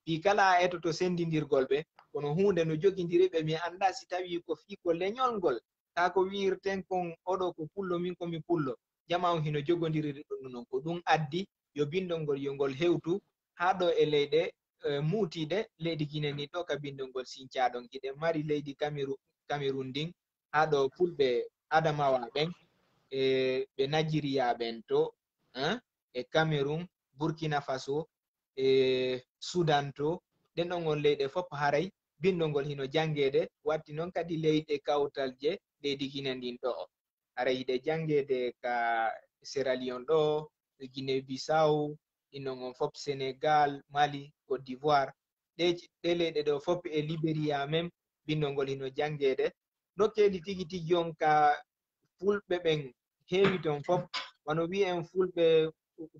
fi kala a etoto sendidirgol ɓe kono hunde no jogidiriɓe mi anda si tawi ko fi ko leñol ngol ta ko wirten kon oɗo ko pullo min komi pullo jama on hino jogodiri ɗum non ko ɗum addi yo bindol ngol yo ngol hewtu ha ɗo e leyɗe mutiɗe leydi Guinée ni ɗo ka bindol ngol sincaɗon hiɗen mari leydi Cameroun ndin ha ɗo fulɓe Adamawa ɓen ɓe Nigeria ɓen to e Cameroun Burkina Faso Sudan to ɗen ɗon on leyɗe fof haray bindol ngol hino jangede watti noon kadi leyɗe kawtal je leydi Guinée ndin ɗo ara yiɗe jangede ka Sierra Leone ɗo Guinée Bissau ɗinnon on fof Sénégal Mali Côte d'Ivoire ɗe leyɗe ɗo fof e Libéria même bindol ngol hino jangede nokkeli tigi tigi on ka fulɓe ɓen heewi ton fof wano wi en fulɓe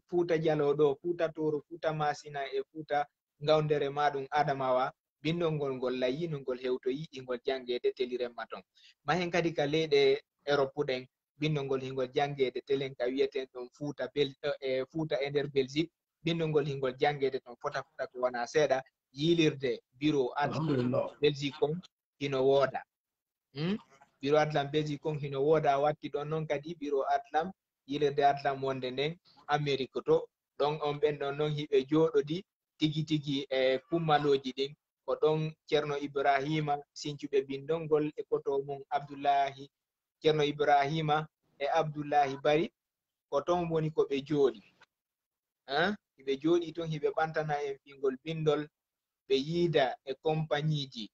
Fuuta Jalo ɗo Fuuta Toro Fuuta Masina e Fuuta Gawdere maɗum Adamawa bindol ngol layino ngol hewtoyi ingol jangede teliremma ton mahen kadi ka leyɗe Europe ɗen bindol ngol hingol jangede telen ka wiyeten ɗon Fuuta e nder Belgique bindol ngol hingol jangede ton fota fota ko wona seeɗa yilirde bureau adlam Belgique on hino wooda bureau adlam Belgique on hino wooda watti ɗon noon kadi bureau adlam yilirde adlam wonde nden Amérique to ɗon on ɓen ɗon noon hiɓe jooɗodi tigi tigi e kummaloji ɗin ko ɗon ceerno Ibrahima sincuɓe bindol ngol e koto mum Abdoullahi ceerno Ibrahima e Abdoullahi Bari ko ton woni ko ɓe jooɗi hiɓe jooɗi ton hiɓe ɓantana en fingol bindol ɓe yiida e compagnie ji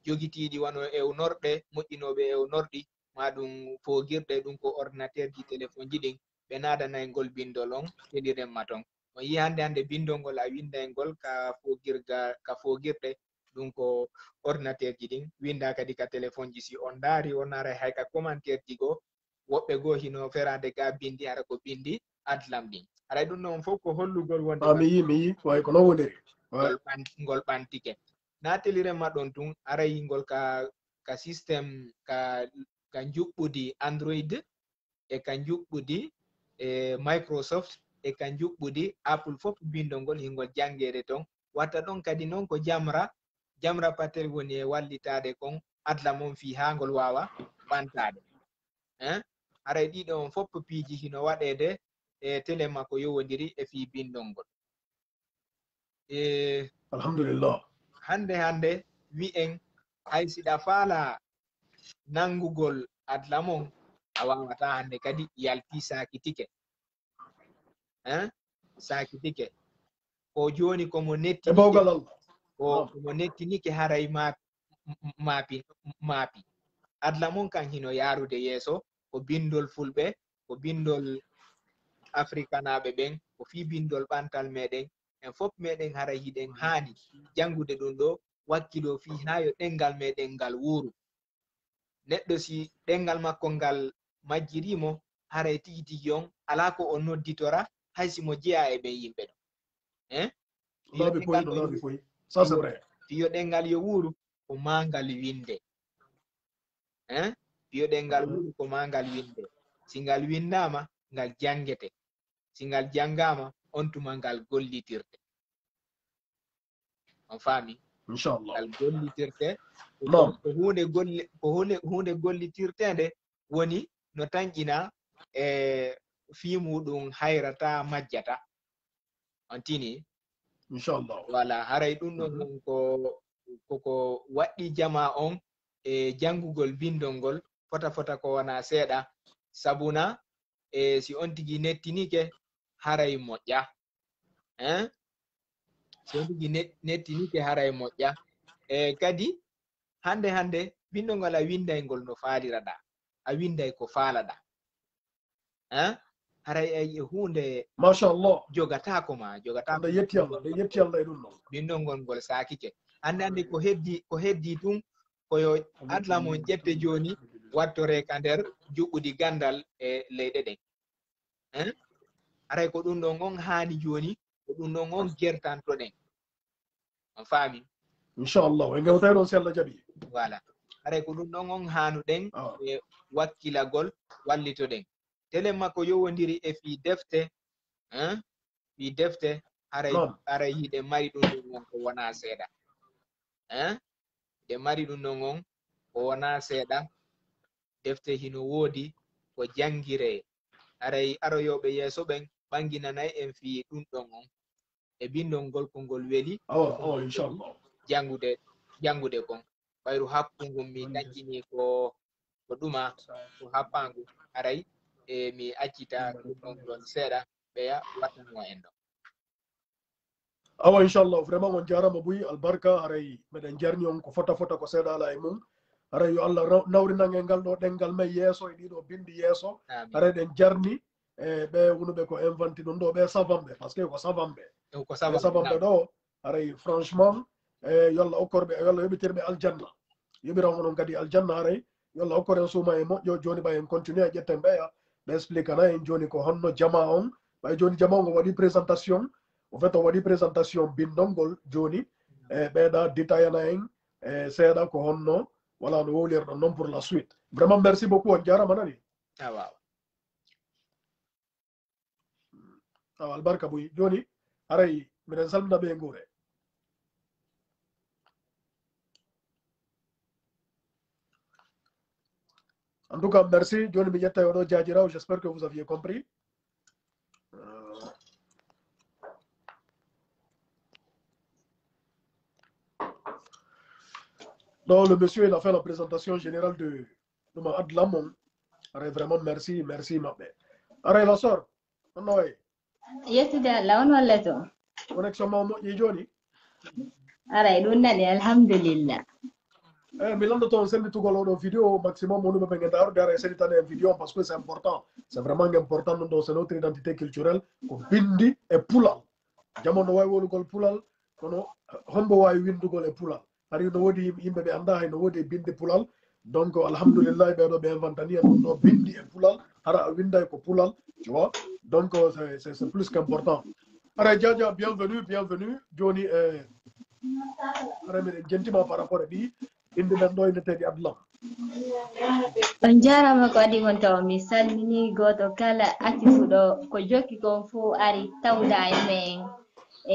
jogitiɗi wano ewnorɗe moƴƴinoɓe ewnorɗi maɗum fogirɗe ɗum ko ordinateur ji téléphone ji ɗin ɓe naadana e ngol bindol on teliremma ton on yi hande bindol ngol a winda e ngol ka fogirɗe ɗum ko ordinateur ji ɗin winda kadi ka téléphone ji si on daari on ara hay ka commentaire ji go woɓɓe goo hino ferade ga bindi hara ko bindi adlam ɗin aray ɗum noon fof ko hollugol wonde mi yi way ko non woniri ngol ɓantike na teliremma ɗon tun aray ngol ka systéme ka juɓɓudi Android e ka juɓɓudi Microsoft e ka juɓɓudi Apple fof bindol ngol hingol jangede ton watta ɗon kadi noon ko jamra patel woni e wallitade kon adlam on fi ha ngol wawa ɓantade aray ɗiɗo on fof piiji hino waɗede e telema ko yowodiri e fi bindol ngol alhamdulillah hande wi'en hay siɗa faala nangugol adlam on a wawata hande kadi yalti sakitike sakitike o joni komo netti e bawgal Allah o komo nettinike haray maapi adla mon kan hino yarude yeeso ko bindol fulɓe ko bindol afrikanaɓe ɓen ko fi bindol ɓantal meɗen en fof meɗen haray hiɗen haani jangude ɗum ɗo wakkilo fi ha yo ɗengal meɗen ngal wuuru neɗɗo si ɗengal makko ngal majjirimo haray tigi tigi on ala ko o nodditora hay simo jeeya e ɓen yimɓe ɗo ça c'est vrai fiyo ɗengal yo wuuru ko mangal winde fiyo ɗengal wuuru ko mangal winde si ngal windama ngal jangete si ngal jangama on tuma ngal gollitirte on faami inchallah ngal gollitirte ko hunde gollitirtende woni no tanƴina e fimuɗum hayrata majjata on tini inchallah wala haray ɗum ɗon koko waɗɗi jama on e jangugol bindol ngol fota ko wona seeɗa sabuna si on tigi nettinike haray moƴƴa si on tigi nettinike haray moƴƴa kadi hande bindol ngol a winday ngol no faaliraɗa a winday ko faalaɗa haray ay hunde machallah jogatako nde yetti Allah e ɗum ɗon bindol ngol sakike hande ko heddi tun koyo adla mon ƴette joni wattore ka nder juɓɓudi gandal e leyɗe ɗen haray ko ɗum ɗon on haani joni ko ɗum ɗon on gertantoɗen on faami inchallah en gewtay ɗon si Allah jaɓi voilà haray ko ɗum ɗon on haanuɗen e wakkilagol wallitoɗen tele makko yowodiri e fi defte haray hiɗe mari ɗum ɗon on ko wona seeɗa ɗe mari ɗum ɗon on ko wona seeɗa defte hino woodi ko jangire haray aroyoɓe yeeso ɓen ɓanginanay en fi ɗum ɗon on e bindol ngol ko ngol weli inchallah jangude kon ɓayru hakkungum mi dañƴini ko ɗuma ko happangu haray e mi accita ɗum ɗon seeɗa ɓeya wattano en ɗo awa inchallah vraiment on jarama boyi albarka haray meɗen jarni on ko fota ko seeɗa ala e mum haray yo Allah nawrinan e ngal ɗo ɗengal may yeeso e ɗiɗo bindi yeeso haray ɗen jarni e ɓe wonuɓe ko inventi ɗum ɗo ɓe savanɓe par ce que ko savanɓe ɗo haray franchement yo Allah okkorɓe yo Allah yoɓitirɓe aljanna yoɓiran onon kadi aljanna haray yo Allah okkor en suuma e moƴƴo joni ɓay en continue a ƴetten ɓeya ɓe explique ana en joni ko honno jama on ɓay joni jama on o waɗi présentation au fait o waɗi présentation bindol ngol joni e ɓeeɗa détail ana en e seeɗa ko honno voilà no wowlirɗon noon pour la suite vraiment merci beaucoup on jarama nani albarka boyi joni haray miɗen salmina ɓe guure en tout cas merci joni mi ƴetta oɗo jajiraw j'espère que vous aviez compris donc le monsieur il a fait la présentation générale de ma adlamon aray vraiment merci maɓɓe aray la sœur onno way yettude Allah on walla to connexion ma moƴƴi joni aray ɗum nani alhamdulillah mi landoto on senditugol oɗo vidéo maximum onuɓe ɓe genda arde ara senditane en vidéo parce que c'est important c'est vraiment important ɗum ɗo c'est notre identité culturelle ko bindi e pulal jamon no wawi wolugol pulal kono hombo wawi windugol e pulal hari no woodi yimɓe ɓe anda hay no woodi bindi pulal donc alhamdulillah ɓeɗo ɓe inventani en ɗum ɗo bindi e pulal hara a winday ko pulal tu vois donc c'est plus qu'important ara jaja bienvenue joni ara miɗen jentima par rapport e ɗi inde men ɗo indeteɗi adlam on jarama ko waɗi gon taw mi salmini goto kala accituɗo ko jokki kon fo ari tawda e men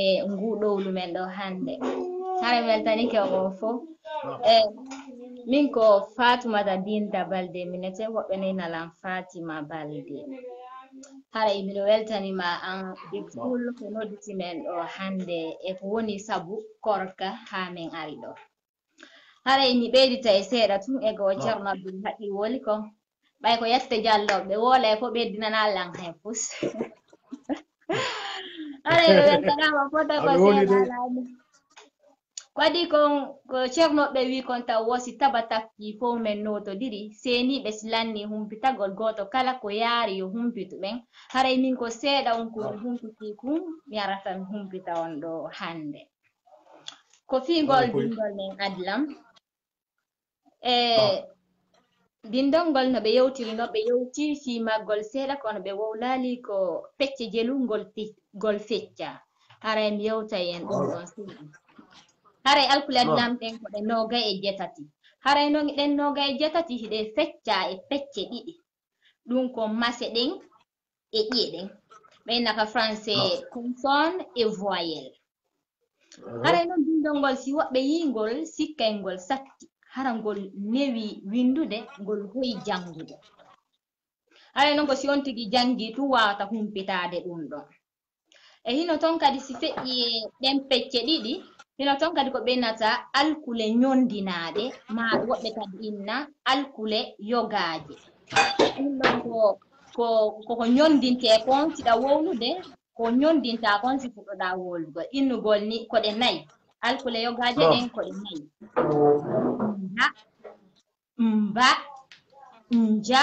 e nguɗowlu men ɗo hande hara weltanike on fo min ko Fatumata Binta Balde minete woɓɓe nalan Fatima Balde haray miɗo weltanima an big school ko nodditi men ɗo hande e ko woni sabu korka ha min ari ɗo haray mi ɓeydita e seeɗa tun e go Ceerno Abdoul haqqi woli kon ɓay ko yette jalloɓe wola e ko ɓeddinana lan hen pus are tadama foto ko seeɗa Kwadi ko ceernoɓe wi kon taw wosi tabataki fo men notodiri seniɓe silanni humpitagol goto kala ko yaari yo humpitu ɓen haray min ko seeɗa on ko mi humpiti kum mi arata mi humpita on ɗo hande ko fingol bindol men adlam bindolngol no ɓe yewtiri no ɓe yewti fimaggol seeɗa kono ɓe wowlali ko pecce jelungol gol fecca haray mi yewta en ɗum ɗon seeɗa haray alkulad lamɗen ko ɗe 27 haray no ɗen 27 hiɗe fecca e pecce ɗiɗi ɗum ko mase ɗen e ƴiye ɗen ɓeynaka français consonne et voyelle haray noon bindol ngol si woɓɓe yingol sikkay ngol sakki hara ngol newi windude ngol hoyi jangude haray noon ko si on tigi jangi tu wawata humpitade ɗum ɗon e hino toon kadi si feƴƴi e ɗen pecce ɗiɗi hino toon kadi ko ɓennata alkule ñondinaɗe ma woɓɓe kadi inna alkule yogaaje ɗum ɗon koko ñondinte kon siɗa wowlude ko ñondinta kon si fuɗɗoɗa wolugol innugol ni koɗe nayi alkule yogaaje ɗen koɗe nayi mba nja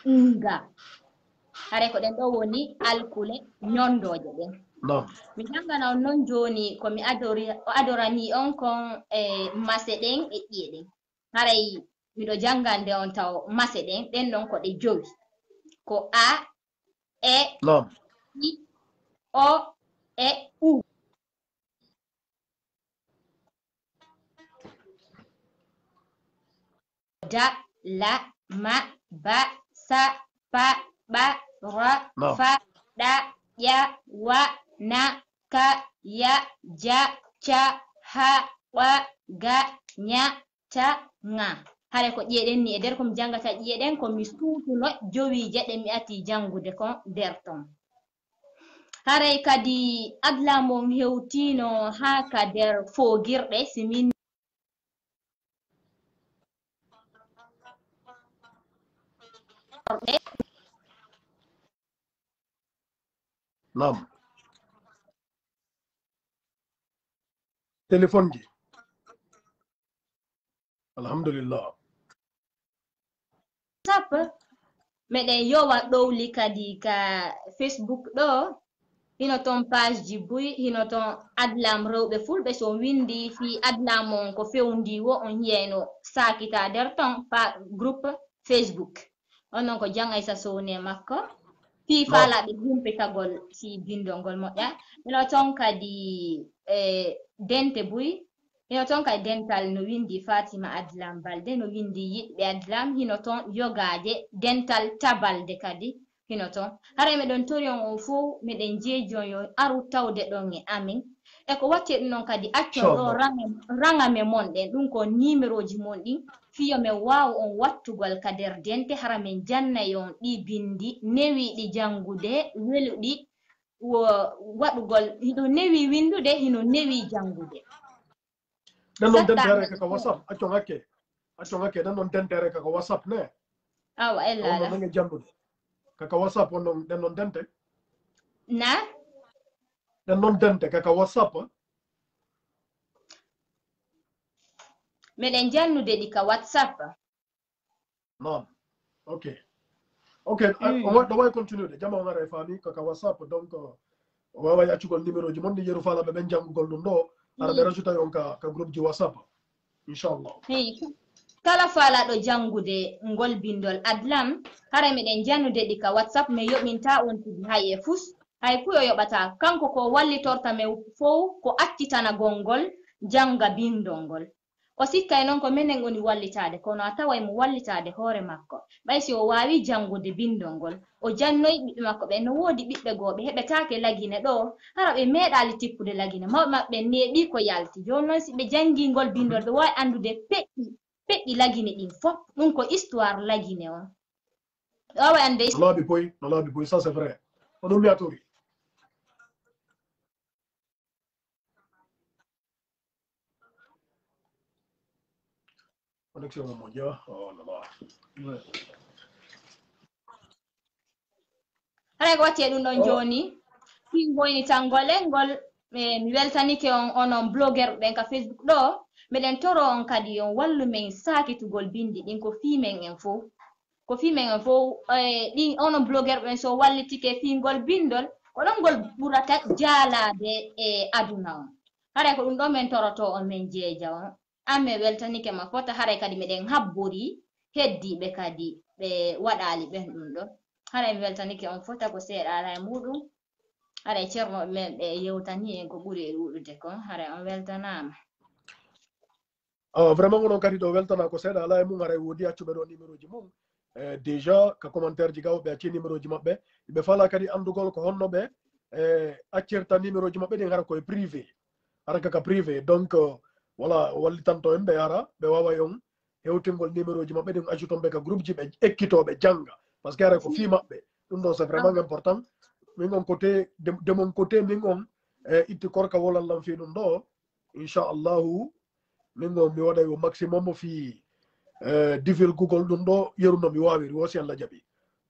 nga hare ko ɗen ɗo woni alkule ñondoje ɗen mi jangana on noon joni komi adorani on kon mase ɗen e ƴiye ɗen haray miɗo jangande on taw mase ɗen ɗen ɗon ko ɗe jowi ko a e i o e u da la ma ba sa pa ba ra fa da ya wa na ka ya ja cha ha wa ga nya ta nga hare ko ƴiyeɗen ni e nder komi jangata ƴiyeɗen komi suutuno jowije ɗe mi ati jangude kon nder ton haray kadi adlamon hewtino ha ka nder fogirɗe simin Nam. Téléphone ji. Alhamdulillah. WhatsApp meɗen yowa ɗowli kadi ka Facebook ɗo hino ton page ji buy hino ton adlam rewɓe fulɓe so windi fi adlam on ko fewndi wo on yiyayno sakita nder ton groupe Facebook on noon ko Jan Aissa Sowne makko fi faalaɓe humpitagol si bindol ngol moƴƴa hino ton kadi dente buy hino ton kadi dental no windi Fatima Adlam Balde no windi yiɗɓe Adlam hino ton yogaje dental tabalde kadi hino ton haray meɗen tori on fuu meɗen jeejon yo aru tawde ɗon e amin e ko watti ɗum noon kadi accon ɗo rangame mon ɗen ɗum ko numéroji mon ɗin fiyo men waw on wattugol ka nder dente hara men jannay on ɗi bindi newiɗi jangude weluɗi waɗugol hino newi windude hino newi jangude ɗen noon dentere kaka WhatsApp accon hakke ɗen noon dentere kaka WhatsApp ne awa ellala ɗon jandude kaka WhatsApp on ɗon ɗen noon dente na ɗen noon dente kaka WhatsApp meɗen jannude ɗi ka WhatsApp non ok ɗo wawi continude jama on ara e faami kaka WhatsApp donc o wawa accugol numéro ji mon ɗi yeru faalaɓe ɓen janngugol ɗum ɗo ara ɓe rajouta on ka groupe ji WhatsApp inchallah kala faalaɗo jangude ngol bindol adlam hara meɗen jannude ɗi ka WhatsApp mi yoɓinta on tigi hay e fus hay fu o yoɓata kanko ko wallitorta men fof ko accitanagol ngol janga bindol ngol o sikkay noon ko minen woni wallitade kono a taway mo wallitade hoore makko ɓay si o wawi jangude bindol ngol o jannoyi ɓiɓɓe makko ɓe no woodi ɓiɓɓe gooɓe heɓetake lagine ɗo hara ɓe meeɗali tippude lagine mawɓe maɓɓe neeɓi ko yalti joni noon si ɓe jangi ngol bindol ɓe wawi andude peƴƴi lagine ɗin fof ɗum ko histoire lagine on wawa ande no laaɓi boy ça c'est vrai ko ɗum wiyatori connexion mo moƴƴa haray ko watti e ɗum ɗon joni ngoyni tangol engol mi weltanike on blogger ɓen ka Facebook ɗo miɗen toro on kadi on wallu men sakitugol bindi ɗin ko fimen en fof ɗin onon blogger ɓen so wallitike fingol bindol ko ɗon ngol ɓurata jaalade e aduna on haray ko ɗum ɗo min toroto on min jeeja on an mi weltanike ma fota haray kadi miɗen habbori heddiɓe kadi ɓe waɗali ɓen ɗum ɗo haray mi weltanike on fota ko seeɗa ala e muɗum haray ceerno men ɓe yewtani en ko ɓuri e ɗuɗude kon haray on weltanama vraiment onon kadi ɗo weltana ko seeɗa ala e mum haray woodi accuɓe ɗo numéro ji mum déjà ka commentaire ji gaw ɓe acci numéro ji maɓɓe ɓe fala kadi andugol ko honno ɓe accirta numéro ji maɓɓe ɗin hara koye privé hara kaka privé donc voilà wallitanto en ɓe hara ɓe wawa on hewtingol numéro ji maɓɓe ɗin accu toon ɓe ka groupe ji ɓe ekkitoɓe janga par ce que hara ko fi maɓɓe ɗum ɗo c'est vraiment important min on côté de mon côté min on itti korka wolallam fi ɗum ɗo inchallahu min on mi waɗa o maximum fi divulgugol ɗum ɗo yeruno mi wawiri wosi Allah jaɓi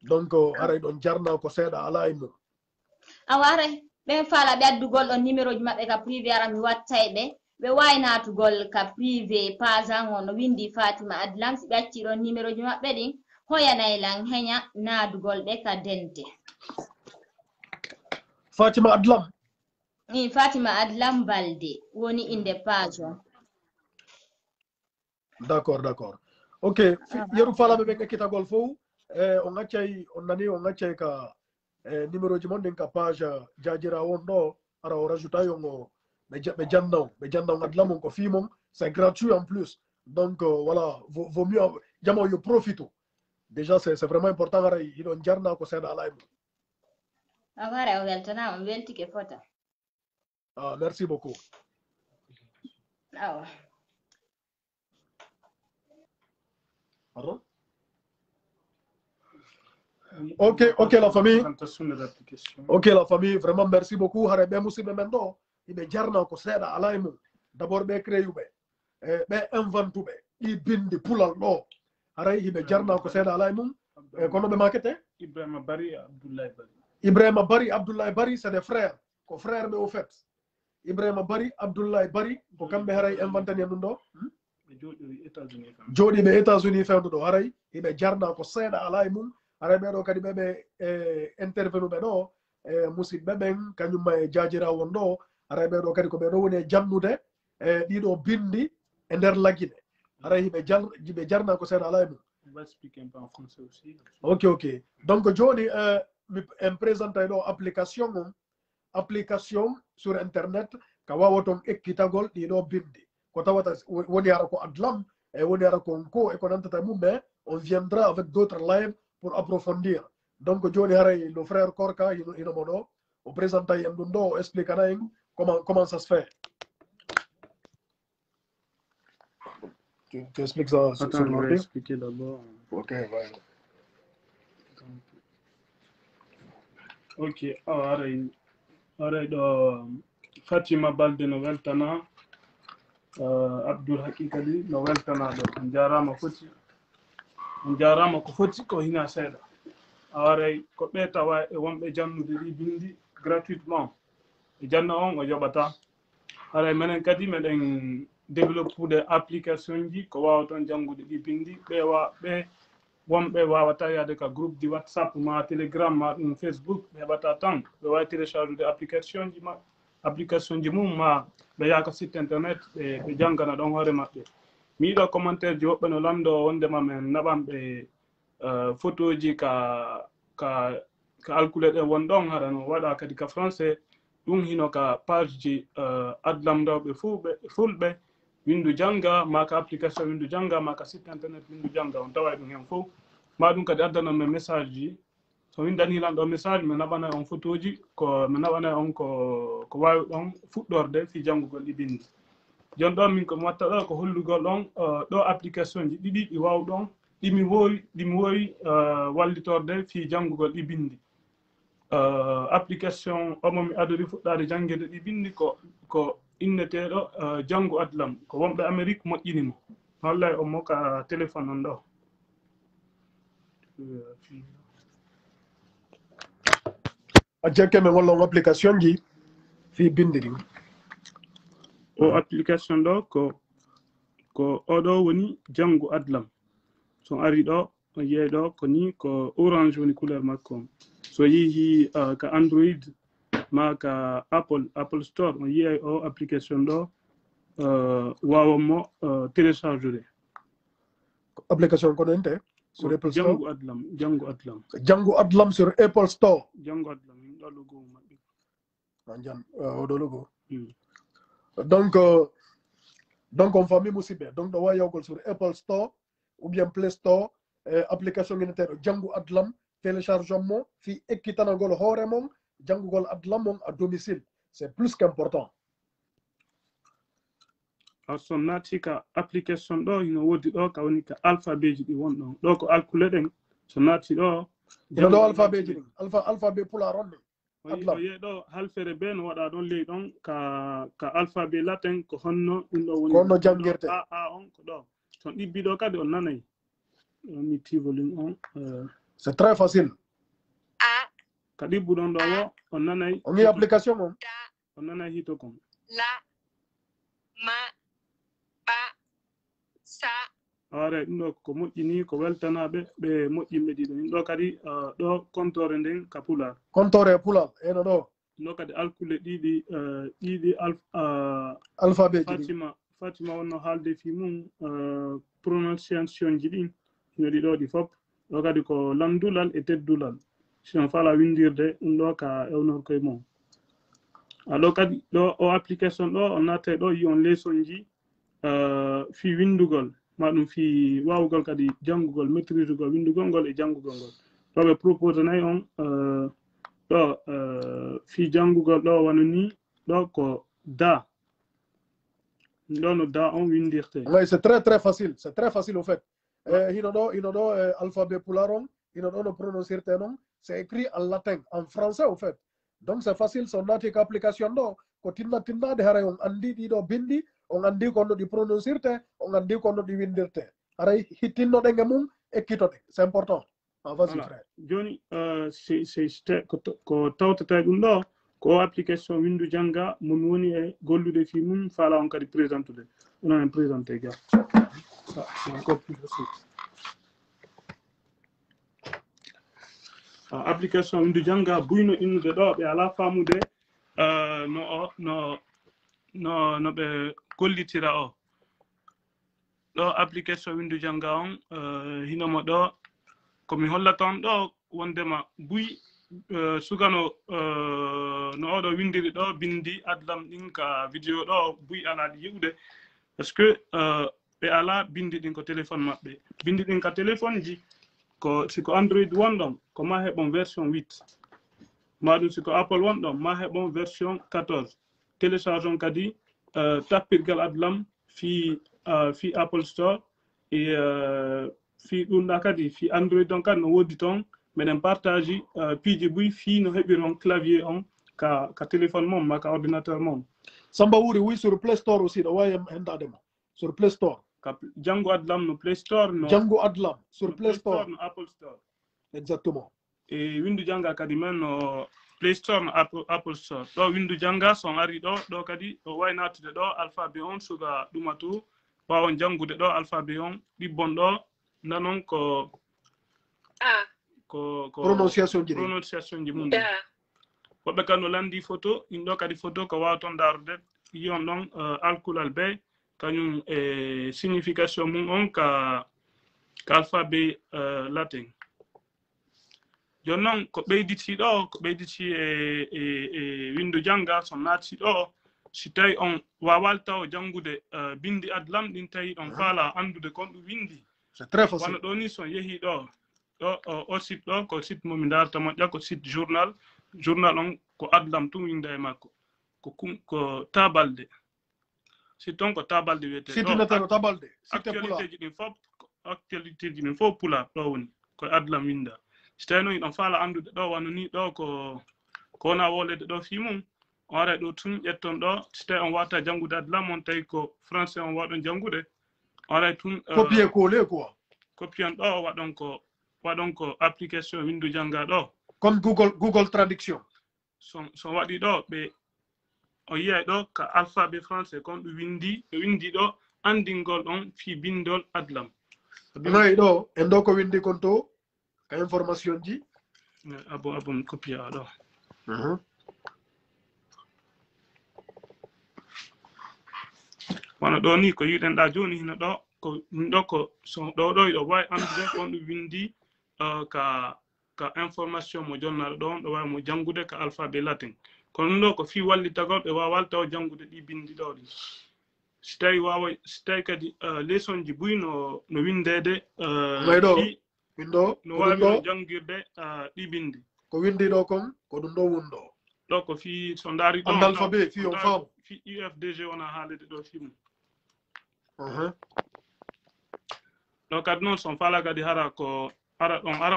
donc aray ɗon jarna ko seeɗa ala e mum awaray ɓen faala ɓe addugol ɗon numéro ji maɓɓe ka privé ara mi wattay ɓe wawi natugol ka privé pasan o no windi Fatima Adlam si ɓe acci ɗon numéro ji maɓɓe ɗin hoyanaylan heña nadugol ɓe ka dente Fatima Adlam Fatima Adlam Balde woni inde page on d'accord ok yeru falaɓe ɓe ekkitagol fof on accay on nani on accay ka numéro ji mon ɗin ka page jajira on ɗo ara o rajouta yon o ɓe jannaw Adlam on ko fimon c'est gratuit en plus donc voilà vaut mieux jamo yo profite déjà c'est vraiment important ara hiɗon jarna ko seeɗa ala e mum awara o weltanama mi weltike fota merci beaucoup awa pardon ok la famille ok la famille vraiment merci beaucoup hare ɓe musidɓe men ɗo iɓe jarna ko seeɗa ala e mum d'abord ɓe créuɓe ɓe inventuɓe ɗi bindi pulal ɗo haray hiɓe jarna ko seeɗa ala e mum kono ɓe makete Ibrahima Bari Abdoulaye Bari c'est des frères ko frère ɓe au fait Ibrahima Bari Abdoulaye Bari ko kamɓe haray inventani en ɗum ɗo jooɗi ɓe États-Unis fewndo ɗo haray hiɓe jarna ko seeɗa ala e mum haray ɓeɗo kadi ɓeɓe intervenuɓe ɗo musidɓe ɓen kañumma e jajirawo ɗo haray ɓeɗo kadi ko ɓeɗo woni e jannude ɗiɗo bindi e nder laggine haray hiɓe jarna ko seeɗa ala e mum ok donc joni en présente ɗo application sur internet ka wawa toon ekkitagol ɗiɗo bindi ko tawata woni hara ko Adlam e woni hara ko nko e ko nantata mum mais on viendra avec d'autres live pour approfondir donc joni haray le frère Korka hinomo ɗo o présenta en ɗum ɗo o expliquera en comment ça se fait tu expliques ça sur l'ordi expliquer d'abord ok voilà ok aray ɗo Fatima Balde no weltana Abdoul Hakikali no weltana ɗo on jarama ko foti ko hina seeɗa a waray ko ɓe tawa e wonɓe jannude ɗi bindi gratuitement e janna on o yoɓata haray minen kadi meɗen développude application ji ko wawa toon janngude ɗi bindi ɓe wonɓe wawata yaade ka groupe di WhatsApp ma Telegram ma ɗum Facebook ɓe heɓata tan ɓe wawi télécharge de application ji mum ma ɓe yaaka site internet ɓe janggana ɗon hoore maɓɓe mi yiɗo commentaire ji woɓɓe no lamdo wondema men naɓan ɓe photo ji ka alkule ɗe won ɗon hara no waɗa kadi ka français ɗum hino ka page ji Adlam dawɓe fulɓe windu janga maka application windu janga maka site internet windu janga on tawa ɗum hen fof ma ɗum kadi addanon men message ji so windani lan ɗo message mi naɓana on photo ji ko mi naɓana on ko wawi ɗon fuɗɗorde fi janngugol ɗi bindi jon ɗon min komi watta ɗo ko hollugol ɗon ɗo application ji ɗiɗi ɗi waw ɗon ɗimi wowi wallitorde fi janngugol ɗi bindi application omo mi adori fuɗɗade janngirde ɗi bindi ko inneteɗo Janngu Adlam ko wonɓe Amérique moƴƴinimo wallay o moka téléphone on ɗo ajake men wala application ji fi bindiri o application ɗo ko oɗo woni janngu adlam so ari ɗo o yiyay ɗo ko ni ko orange woni couleur makko so yehi ka android ma ka apple store o yiyay o application ɗo wawanmo télécharge application kono ente sur Apple Store Django Adlam sur Apple Store Django Adlam ɗo logo maɓɓe manjan oɗo logo donc on famille musibe donc ɗo wawi yawgol sur Apple Store ou bien Play Store application gueneteɗo Django Adlam télécharge mo fi ekkitanagol hoore mon janngugol adlam mon à domicile c'est plus qu'important so naati ka application ɗo ino wodi ɗo ka woni ka alphabet ji ɗi wonɗon ɗo ko alkule ɗen so naati ɗo ino ɗo alphabet ji ɗin alphabet pulaar on ɗin o yehi ɗo halfere be no waɗa ɗon ley ɗon ka alphabet latin ko honno ɗum ɗo woni honno janngirte a on ko ɗo son ɗibbi ɗo kadi on nanay mi ti volume on c'est très facile ka ɗibbuɗon ɗo wo on nanay on yi application on nanay hito kon ma ba sa awara ɗum ɗo ko moƴƴini ko weltanaɓe ɓe moƴƴinɓe ɗiɗo ɗum ɗo kadi ɗo comptore nden ka pular comptore pulal eno ɗo ɗo kadi alkule ɗiɗi alphabet fatima wonno haalde fi mum prononciation ji ɗin no ɗiɗo ɗi fof ɗo kadi ko lamdulal e teddulal sinon fala windirde ɗum ɗo ka ewnorkoye mum aɗo kadi ɗo o application ɗo on nattay ɗo yi on leçon ji fi windugol ma ɗum fi wawugol kadi janngugol maîtrisugol windugol ngol e janngugol ngol ɗo ɓe propose nayi on ɗo fi janngugol ɗo wano ni ɗo ko da ɗo no da on windirte oui c'est très facile au fait hino ɗo alphabet pular on hino ɗo no prononcirte non c'est écrit en latin en français au fait donc c'est facile so naati ko application ɗo ko tinnade haray on andi ɗiɗo bindi on andi konno ɗi prononcirte on andi konno ɗi windirte haray hittinnoɗe nge mum ekkitoɗe c'est important vas-y frère joni ko tawtata ɗum ɗo ko application windu jannga mon woni e gollude fi mum faala on kadi présentude onon en présenté ga application windu jannga buyno innude ɗo ɓe ala famude no ɓe gollitira o ɗo application windu jannga on hinomo ɗo komi hollata on ɗo wondema buy sugano no oɗo windiri ɗo bindi adlam ɗin ka vidéo ɗo buy alaɗi yi'ude par ce que ɓe ala bindi ɗin ko téléphone maɓɓe bindi ɗin ka téléphone ji siko android wonɗon ko ma heɓon version 8 maɗum siko apple wonɗon ma heɓon version 14 télécharge on kadi tappirgal adlam fi apple store e fi ɗum ɗa kadi fi android on kadi no wodi toon meɗen partage piiji buy fi no heɓiron clavier on ka téléphone mom ma ka ordinateur mom samba wuri oui sur play store aussi ɗo wawi hendademo sur play store Django Adlam no play store no Django Adlam sur play store no apple store exactement e windu janga kadi men no play store no apple store ɗo windu janga son ari ɗo kadi o wawi natude ɗo alphabet on suga ɗumatu wawon jangude ɗo alphabet on ɗibbon ɗo nanon ko prononciation ji mum woɓɓe kadi no landi photo ɗin ɗo kadi photo ko wawa toon darude yiyon ɗon alkulal be kañum e signification mum on ka alphabet latin joni noon ko ɓeyditi e windu janga so naati ɗo si tawi on wawal taw jangude bindi adlam ɗin tawi on faala andude kon ɗum windi c'est très facile wano ɗo ni son yeehi ɗo o site ɗo ko site momi darta moƴƴa ko site journal on ko adlam tum winda e makko ko tabalde site on ko tabalde wiyete sittineteno tabalde actualité ji ɗin fof pula ɗo woni koye adlam winda so tawi noon ɗon faala andude ɗo wano ni ɗo ko wona wolede ɗo fi mum on ara ɗo tun ƴetton ɗo so tawi on wata jangude adlam on tawi ko français on waɗon jangude on ara tun copier coller quoi copie on ɗo waɗon ko application windu janga ɗo comme google traduction son waɗi ɗo ɓe o yiyay ɗo ka alphabet français kon ɗo windi ɗo andingol ɗon fi bindol adlam nayi ɗo en ɗo ko windi kon to ka information ji abom copie a ɗo wona ɗo ni ko yiɗen ɗa joni hino ɗo ko ɗo ko so ɗo ɗo wawi andude kon ɗo windi ka information mo jonnaɗo ɗo on ɗo wawi mo jangude ka alphabet latin kono ɗum ɗo ko fi wallitagol ɓe wawal taw jangude ɗi bindi ɗo ɗi so tawi kadi leçon ji buy no windede fi windo no wawi no jangirde ɗi bindi ko windi ɗo kon ko ɗum ɗo wunɗo ɗo ko fi so daari ɗo alphabet fi on faamu fi UFDG wona haalede ɗo fi mum ɗo kadi noon son fala kadi hara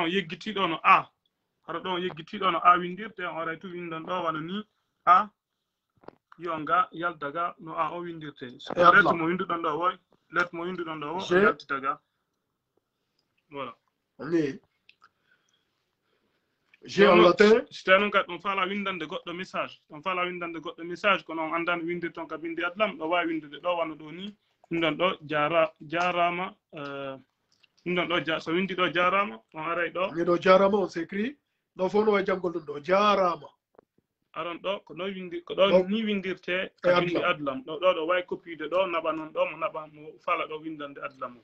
on yeggitiɗo no a hara ɗo on yeggitiɗo no a windirte on aray tu windon ɗo wano ni a yonga yaltaga no a o windirte lettre mo winduɗon ɗo woy lettre mo winduɗon ɗo o yaltitaga voilà oui j'ai en latin so tawi noon kadi ɗum fala windande goɗɗo message kono on andano windirton ka bindi adlam ɗo wawi windude ɗo wano ɗo ni windon ɗo jarama windon ɗo so windi ɗo jarama on aray ɗo ni ɗo jarama on s'écrit ɗo fof no wawi jangol ɗum ɗo jarama aron ɗo ko ɗo ko ɗo ni windirte ka bindi adlam ɗo wawi copiede ɗo naɓa noon ɗo mo naɓa mo fala ɗo windande adlam o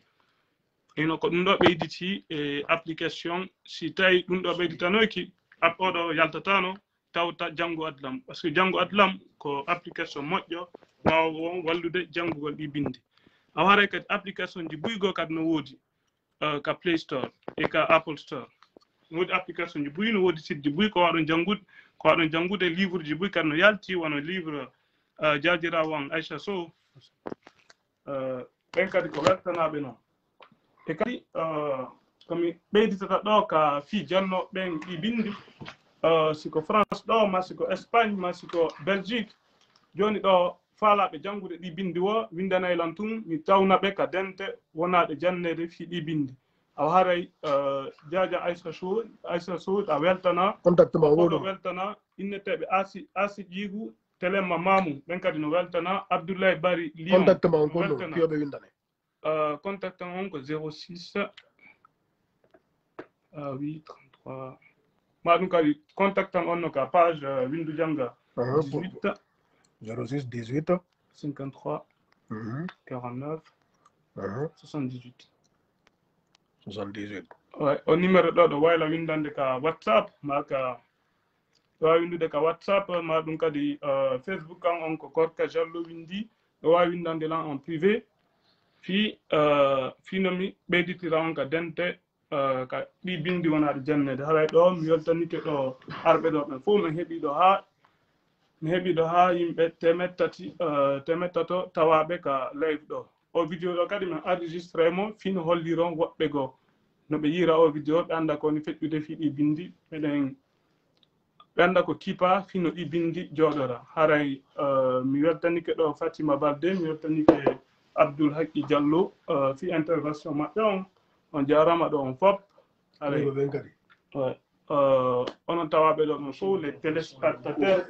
ino ko ɗum ɗo ɓeyditi e application si tawi ɗum ɗo ɓeyditanoyki oɗo yaltatano tawta janngo adlam par ce que janngo adlam ko application moƴƴo wawa won wallude janngugol ɗi bindi a waray kadi application ji buygo kadi no woodi ka play store e ka apple store woodi application ji buy no woodi site ji buy ko waɗon janngude livre ji buy kadi no yalti wono livre jajirawo an Aisha Sow ɓen kadi ko weltanaɓe noon e kadi komi ɓeyditata ɗo ka fi janno ɓen ɗi bindi siko France ɗo ma siko Espagne ma siko Belgique joni ɗo faalaɓe janngude ɗi bindi wo windanaylan tun mi tawnaɓe ka dente wonaɗe jannede fi ɗi bindi awa haray jaja Aissa Sow a weltana contactement oɗo weltana inneteɓe asi ƴiigu telemma mamum ɓen kadi no weltana Abdoulaye Bari Lyon contactement gonɗo piyoɓe windane contactant on ko 06 833 ma ɗum kadi contactant on no ka page windu janga 18 06 18 53 49 78 ouais o numéro ɗo wayla windande ka WhatsApp ma ka ɗo wawi windude ka WhatsApp ma ɗum kadi Facebook kan on ko Korka Jallo windi ɗo wawi windande lan en privé finomi ɓeyditira on ka dente ka ɗi bindi wonaɗe jannede haray ɗo mi weltanike ɗo arɓe ɗo ɓen fof min heeɓi ɗo ha yimɓe temettato tawaɓe ka live ɗo o vidéo ɗo kadi min enregistré mo fino holliron woɓɓe goo no ɓe yira o vidéo ɓe anda koni feƴƴude fi ɗi bindi meɗen ɓe anda ko kipa fino ɗi bindi jooɗora haray mi weltanike ɗo Fatima Balde mi weltanike Abdoul Haqqi Diallo fi intervention maɓɓe on jarama ɗo on fop haray onon tawaɓe ɗo ɗon fof les téléspectateurs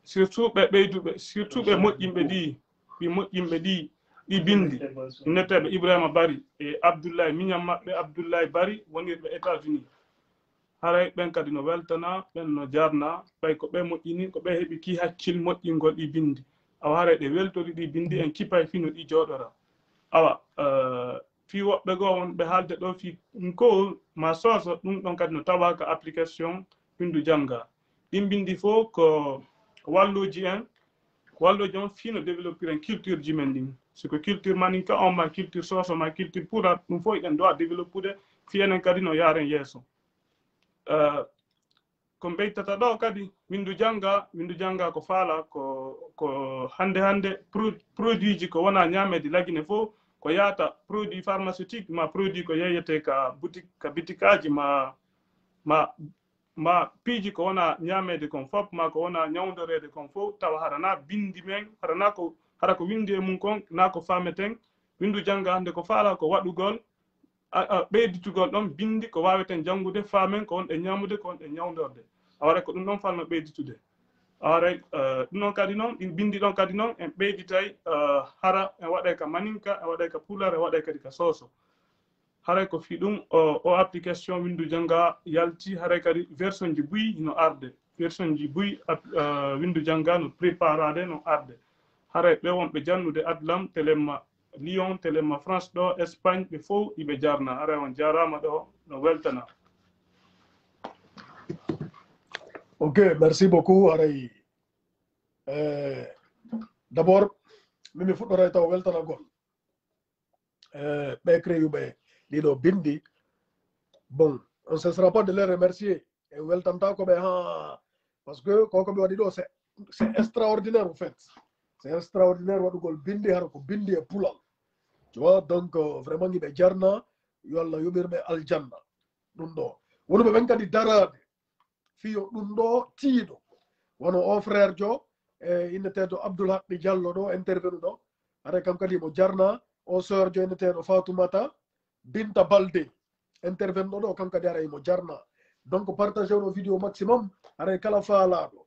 surtout ɓe ɓeyduɓe surtout ɓe moƴƴinɓe ɗi bindi netteɓe Ibrahima Bari e Abdoulaye miñam maɓɓe Abdoulaye Bari wonirɓe États-Unis haray ɓen kadi no weltana ɓen no jarna ɓay ko ɓe moƴƴini ko ɓe heeɓi ki hakkil moƴƴingol ɗi bindi awa haray ɗe weltori ɗi bindi en kipay fino ɗi jooɗora awa fi woɓɓe goo wonɓe haalde ɗo fi ko ma soso ɗum ɗon kadi no tawaka application windu janga ɗin bindi fof ko walloji on fino développir en culture ji men ɗin siko culture maninka on ma culture soso ma culture puuɗat ɗum fof eɗen dowa développude fi enen kadi no yaren yeeso ko ɓeytata ɗo kadi windu janga ko faala ko hande produit ji ko wona ñamede lagine fof ko yaata produit pharmaceutique ma produit ko yeyete ka bitikaji ma piiji ko wona ñamede kon fof ma ko wona ñawdorede kon fof tawa harana bindi men hara ko windi e mum kon na ko fameten windu janga hande ko faala ko waɗugol ɓeyditugol ɗon bindi ko waweten jangude famen ko wonɗe ñamude ko wonɗe ñawdorde awara ko ɗum ɗon falno ɓeyditude awara ɗum ɗon kadi noon ɗin bindi ɗon kadi noon en ɓeyditay hara en waɗay ka maninka en waɗay ka pular en waɗay kadi ka soso haray ko fi ɗum o application windu janga yalti haray kadi version ji buyi no arde version ji buyi windu janga no préparade no arde haray ɓe wonɓe jannude adlam telemma Lyon telemma France ɗo Espagne ɓe fof iɓe jarna haray on jarama ɗo no weltana. Ok, merci beaucoup haray d'abord mimi fuɗɗoray taw weltanagol ɓe créyuɓe ɗiɗo bindi bon on ne cessera pas de les remercier e weltanta koɓe ha parce que koko ɓe waɗi ɗo c'est extraordinaire en fait c'est extraordinaire waɗugol bindi hara ko bindi e pulal tu vois donc vraiment yiɓe jarna yo Allah yoɓirɓe aljanna ɗum ɗo wonuɓe ɓen kadi darade fiyo ɗum ɗo tiiɗo wono o frère jo e inneteɗo Abdoul Haqqi Diallo ɗo intervenu ɗo hara kam kadi mo jarna o sœur jo inneteɗo Fatoumata Binta Balde intervenu ɗo kam kadi aray mo jarna donc partagé no vidéo maximum aray kala faalaɗo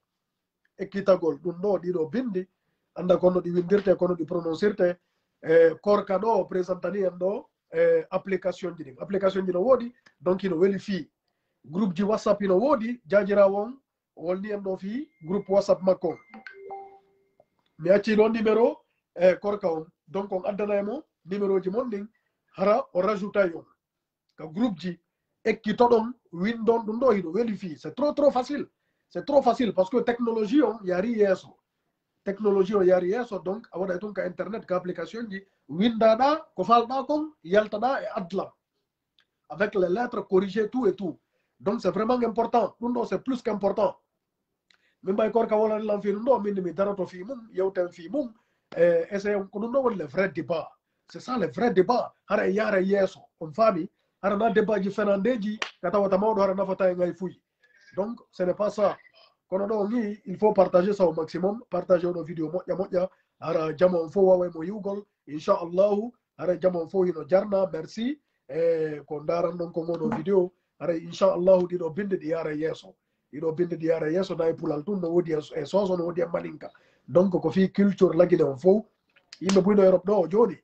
ekkitagol ɗum ɗo ɗiɗo bindi anda kono ɗi windirte kono ɗi prononcirte e korka ɗo présentani en ɗo application ji ɗin application ji no woodi donc ino weli fii groupe ji whatsapp ino woodi jajirawo on wolni en ɗo fii groupe whatsapp makko mi acci ɗo numéro e korka on donc on addana e mo numéro ji mon ɗin hara o rajoutay on ka groupe ji ekkitoɗon windon ɗum ɗo hiɗo weli fii c'est trop facile parce que technologie on yaari yeeso technologie o yaari yeeso donc a waɗay toon ka internet ka application ji windaɗa ko falɗa kon yaltaɗa e adlam avec les lettres corrigées tout et tout donc c'est vraiment important ɗum ɗo c'est plus qu'important min mbay korka wolani lan fi ɗum ɗo min mi darato fi mum yewten fi mum e essaye ko ɗum ɗo woni le vrai débat c'est ça le vrai débat hara e yaara yeeso on faami hara na débat ji fenandeji ka tawata mawɗo hara nafata e ngay fuyi donc ce n'est pas ça kono ɗo ni il faut partager ça au maximum partager oɗo vidéo moƴƴa hara jama on fof waway mo yiwgol inchallahu hara jama on fof hino jarna merci e ko daran ɗon ko ngoɗo vidéo hara inchallahu ɗiɗo binde ɗi yaara yeeso nayi pulal tum no woodi e soso no woodi e maninka donc ko fi culture laguine on fof yimɓe buyno Europe ɗo o joni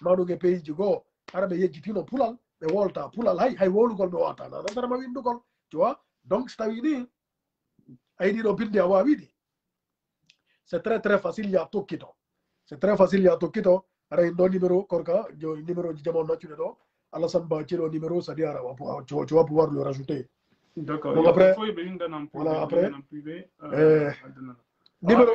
maɗum e pays ji goo hara ɓe yejjitino pulal ɓe wolta pulal hay wolugol ɓe wata nanantarama windugol tu vois donc so tawi ni ay ɗiɗo binde a wawiɗi c'est très facile ya tokkito hara en ɗo numéro korka jo numéro ji jama naccude ɗo Alassane Ba ciɗo numéro c'est-à-dire tu vas pouvoir le rajouter. D'accord. Donc après, voilà, numéro